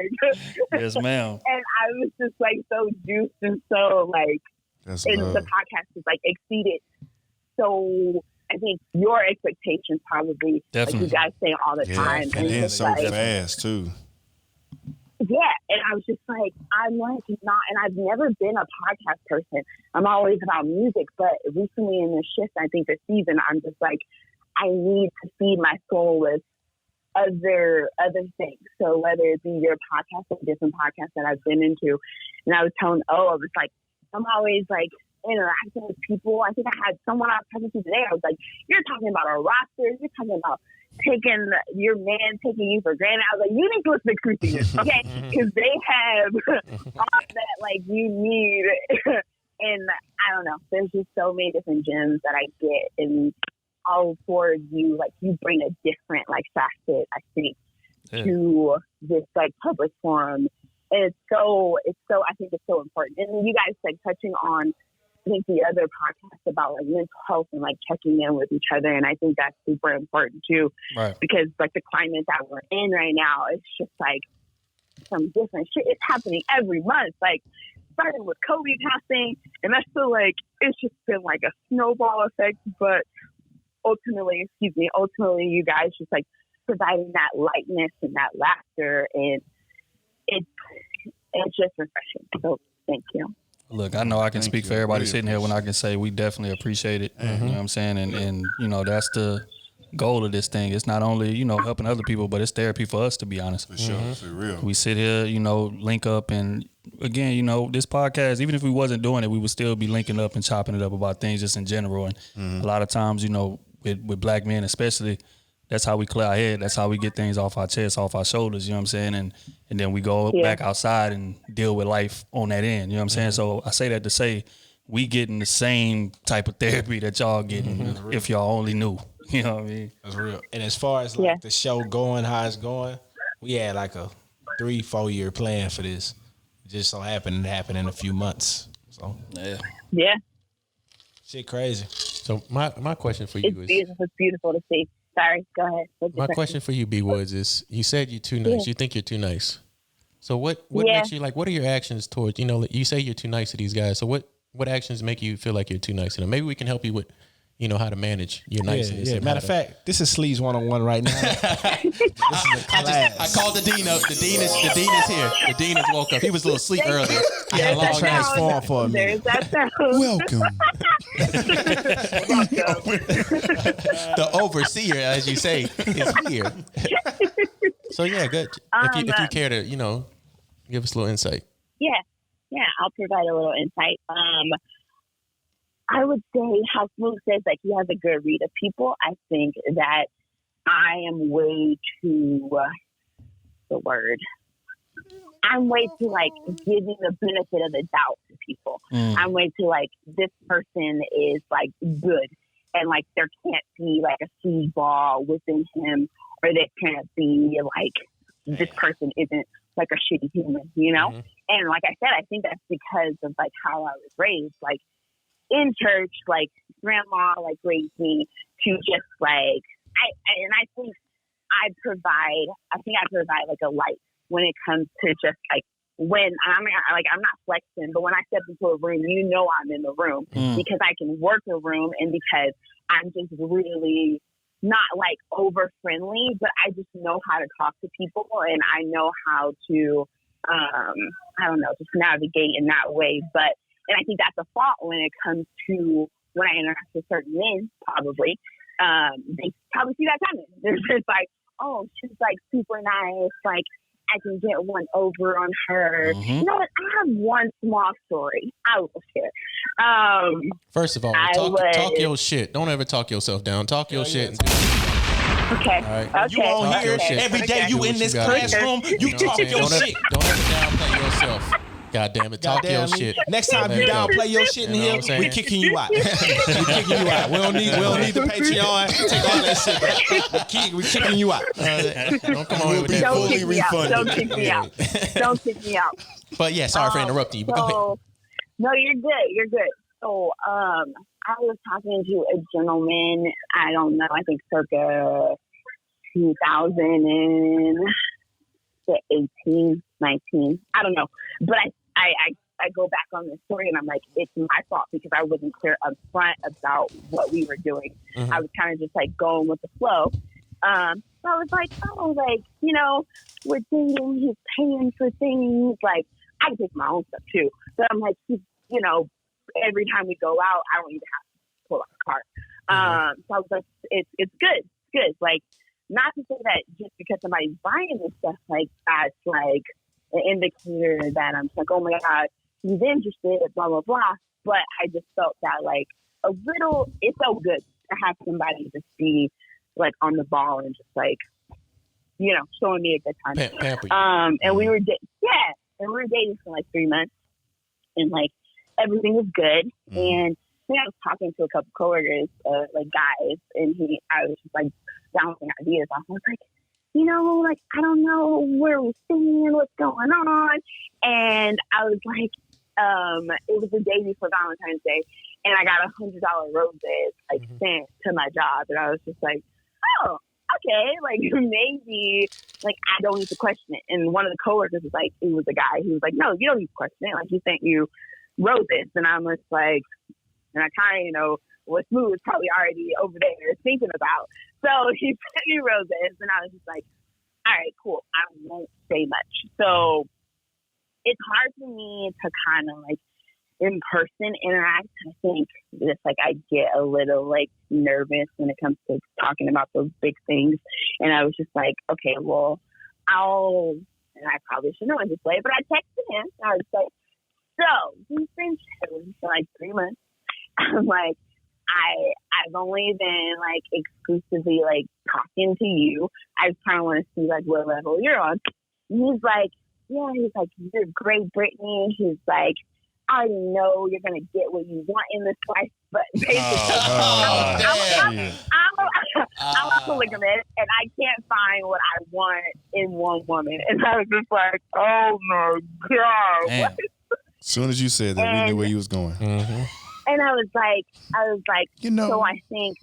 S3: yes, ma'am.
S5: And I was just like so juiced and so like, and the podcast is like exceeded so. I think your expectations probably,
S3: definitely,
S5: like you guys say all the time.
S2: And then so like, fast, too.
S5: Yeah, and I was just like, I'm like not, and I've never been a podcast person. I'm always about music, but recently in this shift, I think this season, I'm just like, I need to feed my soul with other things. So whether it be your podcast or different podcasts that I've been into, and I was telling, I was like, I'm always like, interacting with people. I think I had someone I was talking to today. I was like, you're talking about our rosters. You're talking about taking your man taking you for granted. I was like, you need to listen to Krew, okay? Because they have all that like you need. And I don't know. There's just so many different gems that I get, and all for you. Like you bring a different like facet, I think, to this like public forum. And it's so. I think it's so important. And you guys like touching on, I think, the other podcasts about like mental health and like checking in with each other, and I think that's super important too,
S3: right? Because
S5: like the climate that we're in right now, it's just like some different shit. It's happening every month, like starting with Kobe passing, and that's still like it's just been like a snowball effect. But ultimately, you guys just like providing that lightness and that laughter, and it's just refreshing. So thank you.
S3: Look, I know I can speak for everybody sitting here when I can say we definitely appreciate it. You know what I'm saying? And that's the goal of this thing. It's not only, helping other people, but it's therapy for us, to be honest.
S2: For sure. For real.
S3: We sit here, link up, and again, this podcast, even if we wasn't doing it, we would still be linking up and chopping it up about things just in general. And a lot of times, with black men especially, that's how we clear our head. That's how we get things off our chest, off our shoulders, you know what I'm saying? And then we go back outside and deal with life on that end, you know what I'm saying? So I say that to say we getting the same type of therapy that y'all getting if y'all only knew, you know what I mean?
S4: That's real. And as far as like the show going, how it's going, we had like a 3-4 year plan for this. It just so happened to happen in a few months. So
S5: yeah,
S4: shit crazy.
S1: So my question for you is,
S5: it's beautiful to see. Sorry, go ahead.
S1: My question for you, B Woods, is you said you're too nice. You think you're too nice. So what makes you like? What are your actions towards? You say you're too nice to these guys. So what actions make you feel like you're too nice to them? Maybe we can help you with, how to manage your niceness.
S4: Yeah. Matter of fact, this is Sleeves 101 right now. This is a class.
S1: I called the dean up. The dean is here. The dean has woke up. He was a little asleep earlier.
S4: I had to transform for a minute.
S2: Welcome.
S1: The overseer, as you say, is here. So yeah, good. If you care to, give us a little insight.
S5: Yeah, I'll provide a little insight. I would say how Smooth says like he has a good read of people. I think that I am way too I'm way too like giving the benefit of the doubt to people. I'm way too like this person is like good, and like there can't be like a sleazeball within him, or there can't be like this person isn't like a shitty human, And like I said, I think that's because of like how I was raised. Like in church, like grandma like raised me to just like I think I provide like a light when it comes to just like when I'm not flexing, but when I step into a room, I'm in the room because I can work a room and because I'm just really not like over friendly, but I just know how to talk to people and I know how to, just navigate in that way. And I think that's a fault when it comes to when I interact with certain men, probably. They probably see that coming. They're just like, oh, she's like super nice. Like I can get one over on her. You know what? I have one small story I will share.
S1: First of all, talk your shit. Don't ever talk yourself down. Talk your shit.
S5: Okay.
S1: All right.
S5: Okay.
S6: You on here every day. You in this classroom. You talk your shit.
S1: Don't ever downplay yourself. God damn it. Talk your shit.
S6: Next time you downplay your shit in here, we kicking you out. We kicking you out. We don't need the Patreon. Take all that shit back. We kicking you out.
S1: Don't come on with that.
S5: Don't kick me out. Don't kick me out. Don't kick me out.
S1: But yeah, sorry for interrupting you. But go ahead.
S5: No, you're good. You're good. So I was talking to a gentleman, I don't know, I think circa 2018, 19. I don't know. But I go back on this story and I'm like, it's my fault because I wasn't clear up front about what we were doing. I was kind of just like going with the flow. So I was like, we're dating, he's paying for things. Like, I can take my own stuff too. But I'm like, every time we go out, I don't even have to pull out a cart. So I was like, it's good. It's good. Like, not to say that just because somebody's buying this stuff, like, that's like an indicator that I'm like, oh my God, he's interested, blah, blah, blah. But I just felt that like it's so good to have somebody just be like on the ball and just like, showing me a good time.
S1: Pamper you.
S5: And we were dating for like 3 months and like everything was good. And I was talking to a couple coworkers, like guys, and I was just like bouncing ideas off. I was like, I don't know where we stand, what's going on. And I was like, it was the day before Valentine's Day, and I got $100 roses like sent to my job, and I was just like, oh, okay, like maybe like I don't need to question it. And one of the coworkers was like, it was a guy, he was like, no, you don't need to question it. Like he sent you roses, and I'm just like, and I kind of what Smooth was probably already over there thinking about. So he sent me roses, and I was just like, all right, cool. I won't say much. So it's hard for me to kind of like in person interact. I think just like I get a little like nervous when it comes to talking about those big things. And I was just like, okay, well, and I probably should know in this way, but I texted him. I was like, so we've been chilling for like 3 months. I'm like, I've only been like exclusively like talking to you. I just kind of want to see like what level you're on. And he's like, yeah, you're great, Brittany. He's like, I already know you're gonna get what you want in this life, but basically, I'm a polygamist, and I can't find what I want in one woman. And I was just like, oh my God.
S2: As soon as you said that, we knew where you was going.
S5: And I was like, so I think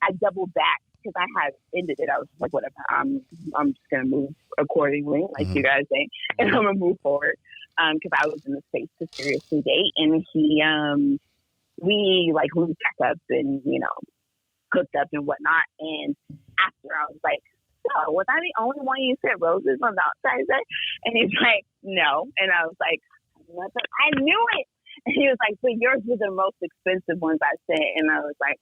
S5: I doubled back because I had ended it. I was like, whatever, I'm just going to move accordingly, like you guys say, and I'm going to move forward because I was in the space to seriously date. And we moved back up and, hooked up and whatnot. And after I was like, so was I the only one you sent roses on Valentine's Day? And he's like, no. And I was like, I knew it. And he was like, but yours were the most expensive ones I sent. And I was like,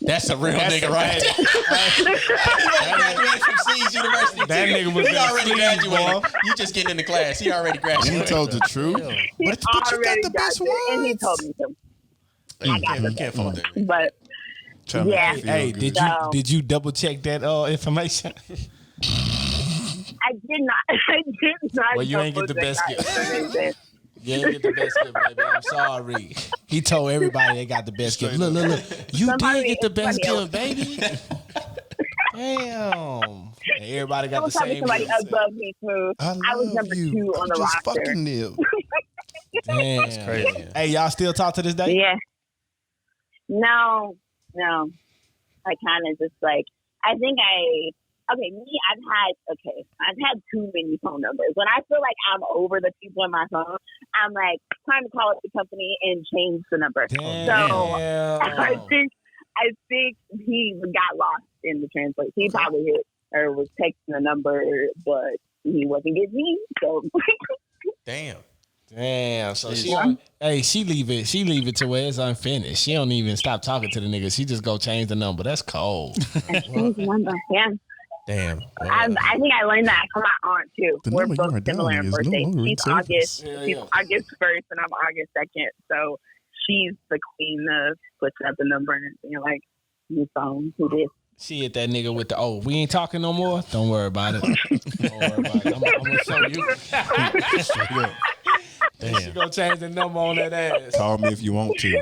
S1: That's a real nigga, right? He graduated from C's University.
S6: That nigga was
S1: he already graduated. You just getting in the class. He already graduated.
S2: He told the truth. But you got the best ones.
S5: And he told me to. I got the
S1: Can't fault that.
S5: But yeah.
S6: Hey, did you double check that information?
S5: I did not. I did not.
S6: Well, you ain't get the best gift. You ain't get the best gift, baby. I'm sorry. He told everybody they got the best gift. Look. You
S5: Somebody
S6: did get the best
S5: else.
S6: gift, baby. Damn. And everybody got the same
S5: Somebody
S6: gift.
S5: above me, Smooth. I was number 2 on the
S2: just
S5: roster.
S2: fucking knew.
S6: Damn. That's crazy. Hey, y'all still talk to this day?
S5: Yeah. No. I kind of just like, I've had too many phone numbers. When I feel like I'm over the people in my phone, I'm like, time to call up the company and change the number.
S6: Damn.
S5: So I think he got lost in the translation. He probably hit or was texting the number, but he wasn't getting me. So
S1: Damn.
S6: So she leave it to where it's unfinished. She don't even stop talking to the nigga. She just go change the number. That's cold.
S5: change the number. Yeah.
S1: Damn.
S5: I think I learned that from my aunt too.
S2: The
S5: We're
S2: number
S5: both
S2: you are
S5: similar in
S2: dialing is no
S5: birthday.
S2: longer in
S5: She's
S2: service.
S5: August. She's August 1st, and I'm August 2nd. So she's the queen of switching up the number and being like, "New phone, who this?"
S6: She hit that nigga with the we ain't talking no more. Don't worry about it. I'm gonna show you.
S2: Straight up.
S6: She gonna change the number on that ass.
S2: Call me if you want to.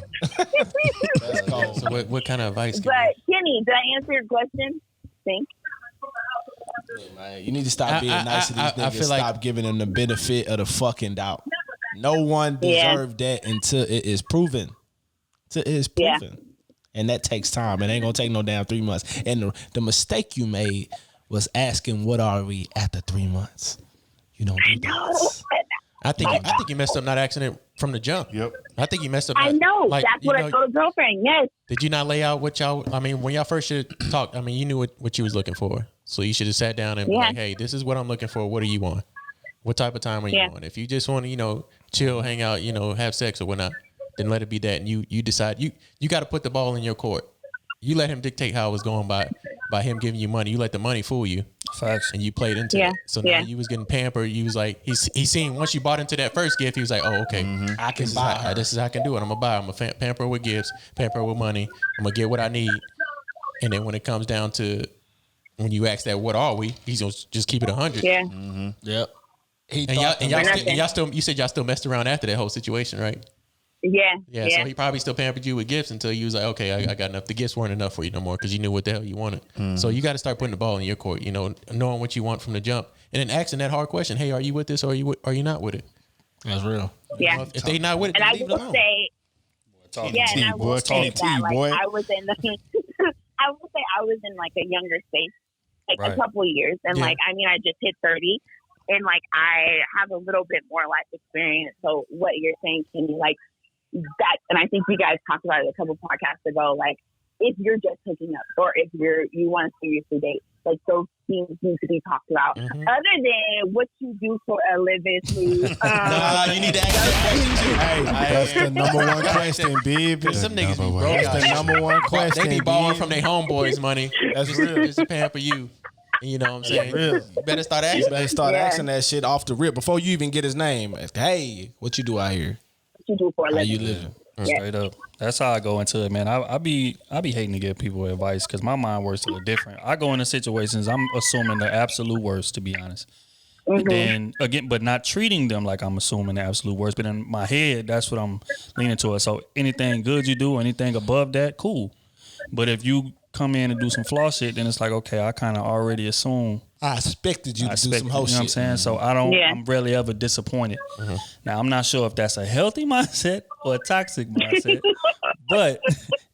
S6: That's cold.
S1: So what kind of advice?
S5: But Kenny, did I answer your question? Think.
S6: Man, you need to stop being nice to these niggas.
S1: I feel like-
S6: Stop giving them the benefit of the fucking doubt. No one deserved that until it is proven. And that takes time. It ain't gonna take no damn 3 months. And the mistake you made was asking, "What are we after 3 months?" You don't do that.
S1: I think you messed up not asking it from the jump.
S2: Yep.
S1: I think you messed up.
S5: I know.
S1: Like,
S5: That's what I told a girlfriend. Yes.
S1: Did you not lay out what y'all? I mean, when y'all first should talk, I mean, you knew what you was looking for, so you should have sat down and be like, "Hey, this is what I'm looking for. What do you want? What type of time are you on? If you just want to, chill, hang out, have sex or whatnot, then let it be that. And you decide you got to put the ball in your court. You let him dictate how it was going by him giving you money. You let the money fool you.
S3: Facts.
S1: And you played into it. So now you was getting pampered. You was like, he's seen once you bought into that first gift, he was like, oh, okay,
S6: I can
S1: this
S6: buy
S1: is how,
S6: her.
S1: this is how I can do it. I'm gonna buy. I'm gonna pamper her with gifts, pamper her with money. I'm gonna get what I need. And then when it comes down to when you ask that, what are we? He's gonna just keep it 100.
S5: Yeah.
S6: Yep.
S1: Y'all still, you said y'all still messed around after that whole situation, right?
S5: Yeah.
S1: So he probably still pampered you with gifts until you was like, okay, I got enough. The gifts weren't enough for you no more because you knew what the hell you wanted. So you got to start putting the ball in your court, knowing what you want from the jump, and then asking that hard question: hey, are you with this or are you not with it?
S6: That's real.
S5: Yeah.
S1: If they not with it,
S5: And
S1: then
S5: I
S1: leave it
S5: will
S1: alone.
S5: say, and I will say that, like, I was in I was in like a younger space, like a couple of years, and like, I mean, I just hit 30, and like, I have a little bit more life experience. So what you're saying to me, like that, and I think you guys talked about it a couple podcasts ago, like if you're just hooking up or if you want to seriously date, like those things need to be talked about. Other than what you do for a living, please.
S1: You need to ask that question.
S6: Hey, that's the number one question, baby.
S1: Some niggas be broke.
S6: That's the number one question.
S1: They be borrowing from their homeboys' money.
S6: That's
S1: just,
S6: real.
S1: Just to pamper you. You know what I'm saying?
S6: Real.
S1: You better start asking.
S6: You better start asking that shit off the rip before you even get his name. Hey, what you do out here?
S5: What you do for a living?
S6: How you living?
S3: Straight up. That's how I go into it, man. I be hating to give people advice because my mind works a little different. I go into situations, I'm assuming the absolute worst, to be honest. But then again, but not treating them like I'm assuming the absolute worst. But in my head, that's what I'm leaning towards. So anything good you do, anything above that, cool. But if you come in and do some flaw shit, then it's like, okay, I kind of already assume.
S6: I expected you to do some whole shit.
S3: You know what I'm saying? So I'm rarely ever disappointed. Now, I'm not sure if that's a healthy mindset or a toxic mindset, but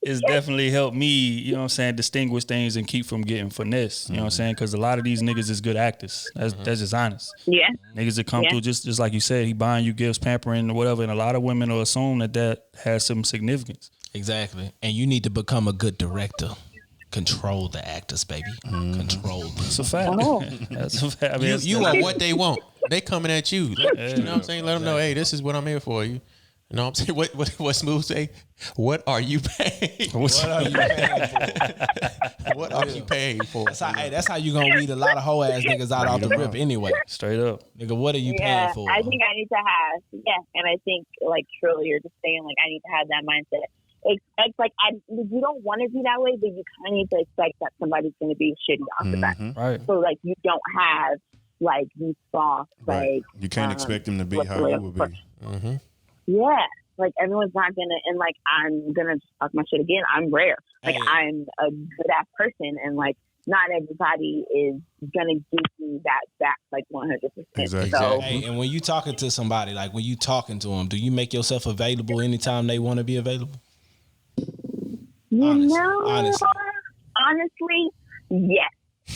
S3: it's definitely helped me, you know what I'm saying, distinguish things and keep from getting finesse. You know what I'm saying? Because a lot of these niggas is good actors. That's just honest.
S5: Yeah.
S3: Niggas that come through, just like you said, he buying you gifts, pampering or whatever, and a lot of women will assume that has some significance.
S6: Exactly. And you need to become a good director. Control the actors, baby. Control them.
S3: That's a fact. That's a fact. I mean,
S1: you are what they want. They coming at you. You know what I'm saying? Let them know, hey, this is what I'm here for. You You know what I'm saying? What Smooth say? What are you paying?
S6: What are you paying for?
S1: What are you paying for?
S6: That's how you gonna weed a lot of hoe ass niggas out off the rip anyway.
S3: Straight up.
S6: Nigga, what are you paying for?
S5: I think I need to have, and I think, like, truly, you're just saying, like, I need to have that mindset. Expect, like, you don't want to be that way, but you kind of need to expect that somebody's going to be shitty off the bat.
S3: Right.
S5: So, like, you don't have, like, these soft, like...
S2: You can't expect them to be how you would be.
S1: Mm-hmm.
S5: Yeah. Like, everyone's not going to... And, like, I'm going to just talk my shit again. I'm rare. Like, I'm a good-ass person, and, like, not everybody is going to give you that back, like, 100%.
S2: Exactly.
S5: So,
S6: Hey, and when you talking to somebody, like, when you talking to them, do you make yourself available anytime they want to be available?
S5: honestly, yes.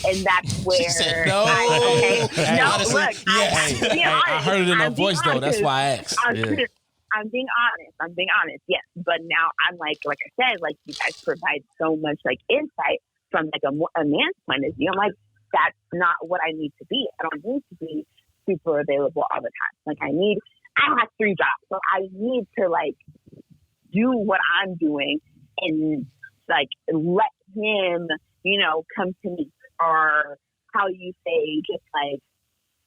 S5: And that's where
S1: she said no.
S5: Honestly, look,
S6: yes. I heard it in her voice though. That's why I asked.
S5: I'm being honest. Yes, but now I'm like I said, like you guys provide so much like insight from like a man's point of view. I'm like, that's not what I need to be. I don't need to be super available all the time. Like I have 3 jobs, so I need to like do what I'm doing and like let him, come to me. Or how you say, just like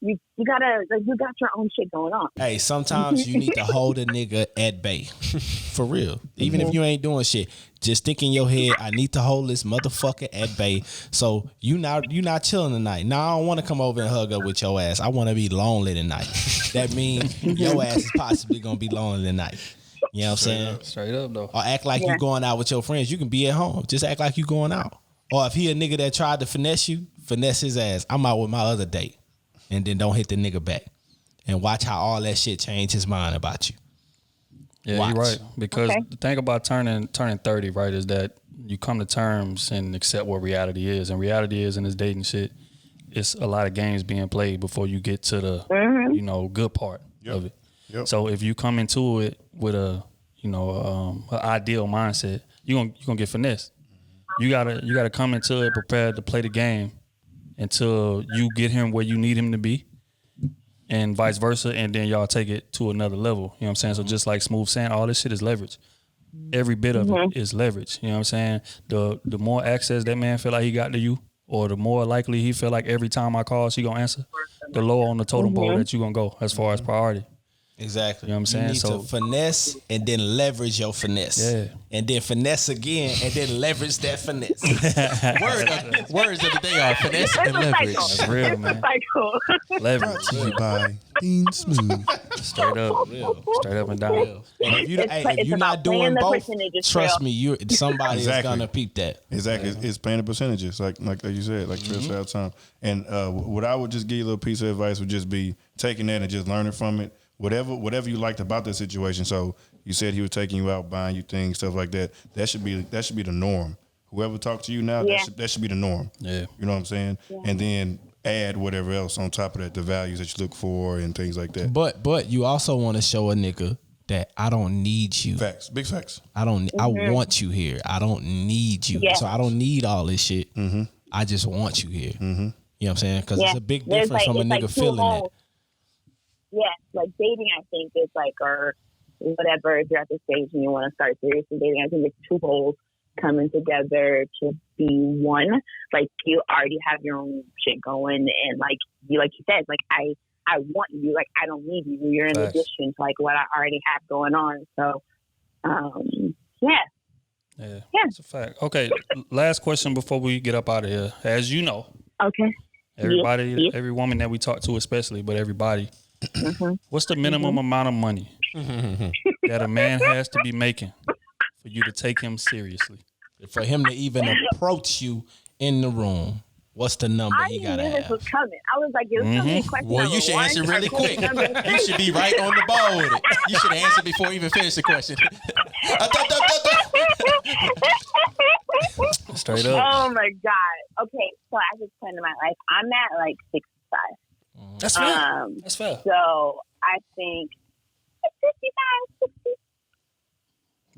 S5: you gotta, like you got your own shit going on.
S6: Hey, sometimes you need to hold a nigga at bay, for real. Even if you ain't doing shit, just think in your head, I need to hold this motherfucker at bay. So you not chilling tonight. Now I don't want to come over and hug up with your ass. I want to be lonely tonight. That means your ass is possibly gonna be lonely tonight. You know what I'm saying?
S3: Straight up though.
S6: Or act like you going out with your friends. You can be at home. Just act like you going out. Or if he a nigga that tried to finesse you, finesse his ass. I'm out with my other date. And then don't hit the nigga back. And watch how all that shit change his mind about you.
S3: Yeah, you're right. Because the thing about turning 30, right, is that you come to terms and accept what reality is. And reality is in this dating shit, it's a lot of games being played before you get to the, good part of it. Yep. So if you come into it with a ideal mindset, you're gonna get finessed. You gotta come into it prepared to play the game until you get him where you need him to be, and vice versa, and then y'all take it to another level. You know what I'm saying? So just like Smooth saying, all this shit is leverage. Every bit of it is leverage. You know what I'm saying? The more access that man feel like he got to you, or the more likely he feel like every time I call she gonna answer, the lower on the totem pole that you gonna go as far as priority.
S6: Exactly.
S3: You know what I'm saying?
S6: You need to finesse and then leverage your finesse. Yeah. And then finesse again and then leverage that finesse.
S1: Words of the day are finesse and leverage.
S3: That's real, man. Leverage.
S2: By Dean Smooth.
S3: Straight up. Straight up and down.
S6: And if you're not doing both, trust me, somebody is gonna peep that.
S2: Exactly. It's paying the percentages, like you said, like Trish said all the time. And what I would just give you a little piece of advice would just be taking that and just learning from it. Whatever you liked about that situation. So you said he was taking you out, buying you things, stuff like that. That should be the norm. Whoever talks to you now, that should be the norm. Yeah. You know what I'm saying? Yeah. And then add whatever else on top of that, the values that you look for and things like that.
S6: But you also want to show a nigga that I don't need you.
S2: Facts. Big facts.
S6: I want you here. I don't need you. Yeah. So I don't need all this shit. Mm-hmm. I just want you here. Mm-hmm. You know what I'm saying? Because it's a big difference from a nigga feeling that.
S5: Yeah, like dating, I think is like, or whatever, if you're at the stage and you want to start seriously dating, I think it's 2 holes coming together to be one. Like you already have your own shit going, and like you said, like I want you, like I don't need you. You're in addition to like what I already have going on. So,
S3: yeah, it's a fact. Okay, last question before we get up out of here. As you know, everybody, every woman that we talk to, especially, but everybody. What's the minimum amount of money that a man has to be making for you to take him seriously?
S6: For him to even approach you in the room, what's the number he gotta have?
S5: This was coming. I was like, it was coming. Question
S1: well, you should answer really quick. You should be right on the ball with it. You should answer before you even finish the question.
S3: Straight up.
S5: Oh my God. Okay, so at this point in my life, I'm at like 65.
S3: That's fair. That's fair.
S5: So I think 55, 60.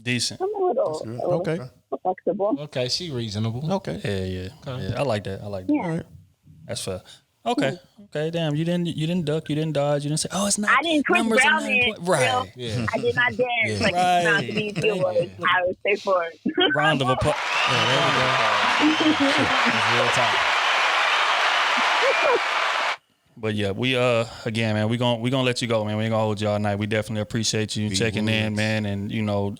S3: Decent.
S5: I'm a little flexible.
S6: Okay, she reasonable.
S3: Okay. Yeah. I like that.
S5: Yeah.
S3: All right. That's fair. Okay. Okay. Damn. You didn't duck. You didn't dodge. You didn't say, "Oh, it's not."
S5: I didn't Chris
S3: numbers are
S5: Brown
S3: not
S5: it.
S3: important. Right.
S6: Yeah.
S5: I did not dance like
S3: Right.
S5: it's not to be viewers. I would stay for it.
S3: Round of applause.
S6: Real talk.
S3: But yeah, we again, man, we gonna let you go, man. We ain't gonna hold you all night. We definitely appreciate you checking in, man. And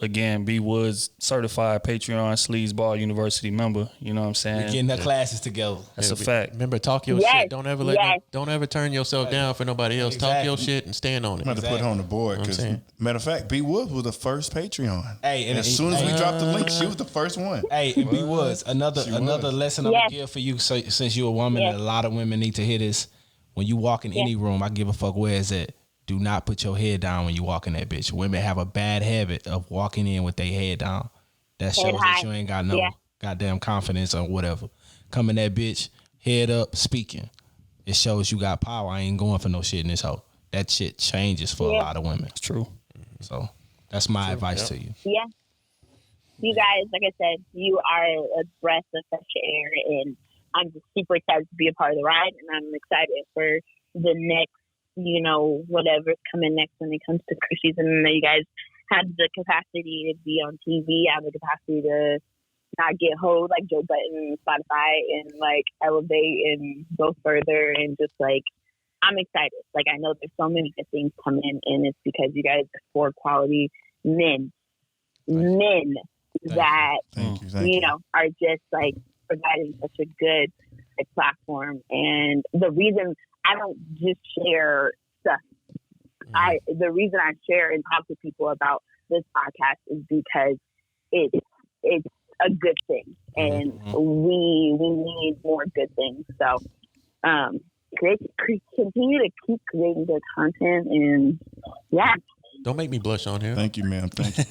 S3: again, B Woods certified Patreon Sleazeball University member. You know what I'm saying?
S6: We're getting our classes together.
S3: That's a fact.
S1: Remember, talk your shit. Don't ever turn yourself down for nobody else. Talk your shit and stand on it.
S2: I'm about to put her on the board because, matter of fact, B Woods was the first Patreon. Hey, and as soon as we dropped the link, she was the first one.
S6: Hey, and B Woods, another lesson I'm gonna give for you. So, since you're a woman, and a lot of women need to hear this. When you walk in any room, I give a fuck where it's at. Do not put your head down when you walk in that bitch. Women have a bad habit of walking in with their head down. That shows that you ain't got no goddamn confidence or whatever. Come in that bitch, head up, speaking. It shows you got power. I ain't going for no shit in this hoe. That shit changes for a lot of women.
S3: It's true.
S6: So that's my advice to you.
S5: Yeah. You guys, like I said, you are a breath of fresh air, and I'm just super excited to be a part of the ride, and I'm excited for the next, whatever's coming next when it comes to cruise season. And you guys have the capacity to be on TV, have the capacity to not get hoed like Joe Button and Spotify, and like elevate and go further, and just like I'm excited. Like I know there's so many good things coming, and it's because you guys are 4 quality men that are just like providing such a good platform. And the reason I don't just share stuff, the reason I share and talk to people about this podcast is because it's a good thing, and we need more good things. So continue to keep creating good content, and
S1: don't make me blush on here.
S2: Thank you, ma'am. Thank you.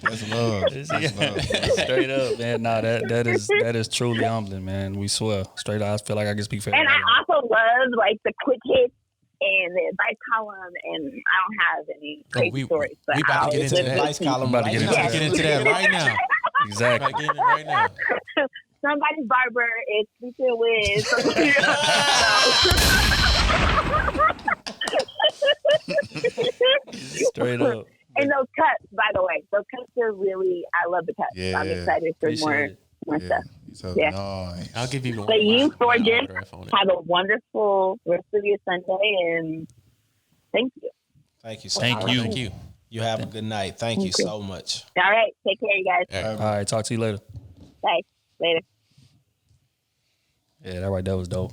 S2: That's love.
S3: Straight up, man. No, that is truly humbling, man. We swear. Straight up, I feel like I can speak for everybody.
S5: And I also love like the quick hits and the advice column, and I don't have any crazy stories. But
S1: we about to get into that
S6: advice column.
S3: About to get
S1: into that right now.
S3: Exactly.
S1: Get into it right now.
S5: Somebody's barber is speaking with.
S3: Straight up.
S5: And those cuts, by the way, those cuts are really, I love the cuts.
S2: Yeah,
S5: I'm excited for more stuff.
S2: So
S5: nice.
S1: I'll give you one.
S5: But you, Georgia, have a wonderful rest of your Sunday, and thank you.
S6: Thank you.
S3: Thank you.
S6: You have a good night. Thank you so much.
S5: All right. Take care, you guys.
S3: All right. Talk to you later.
S5: Bye. Later.
S3: Yeah, that was dope.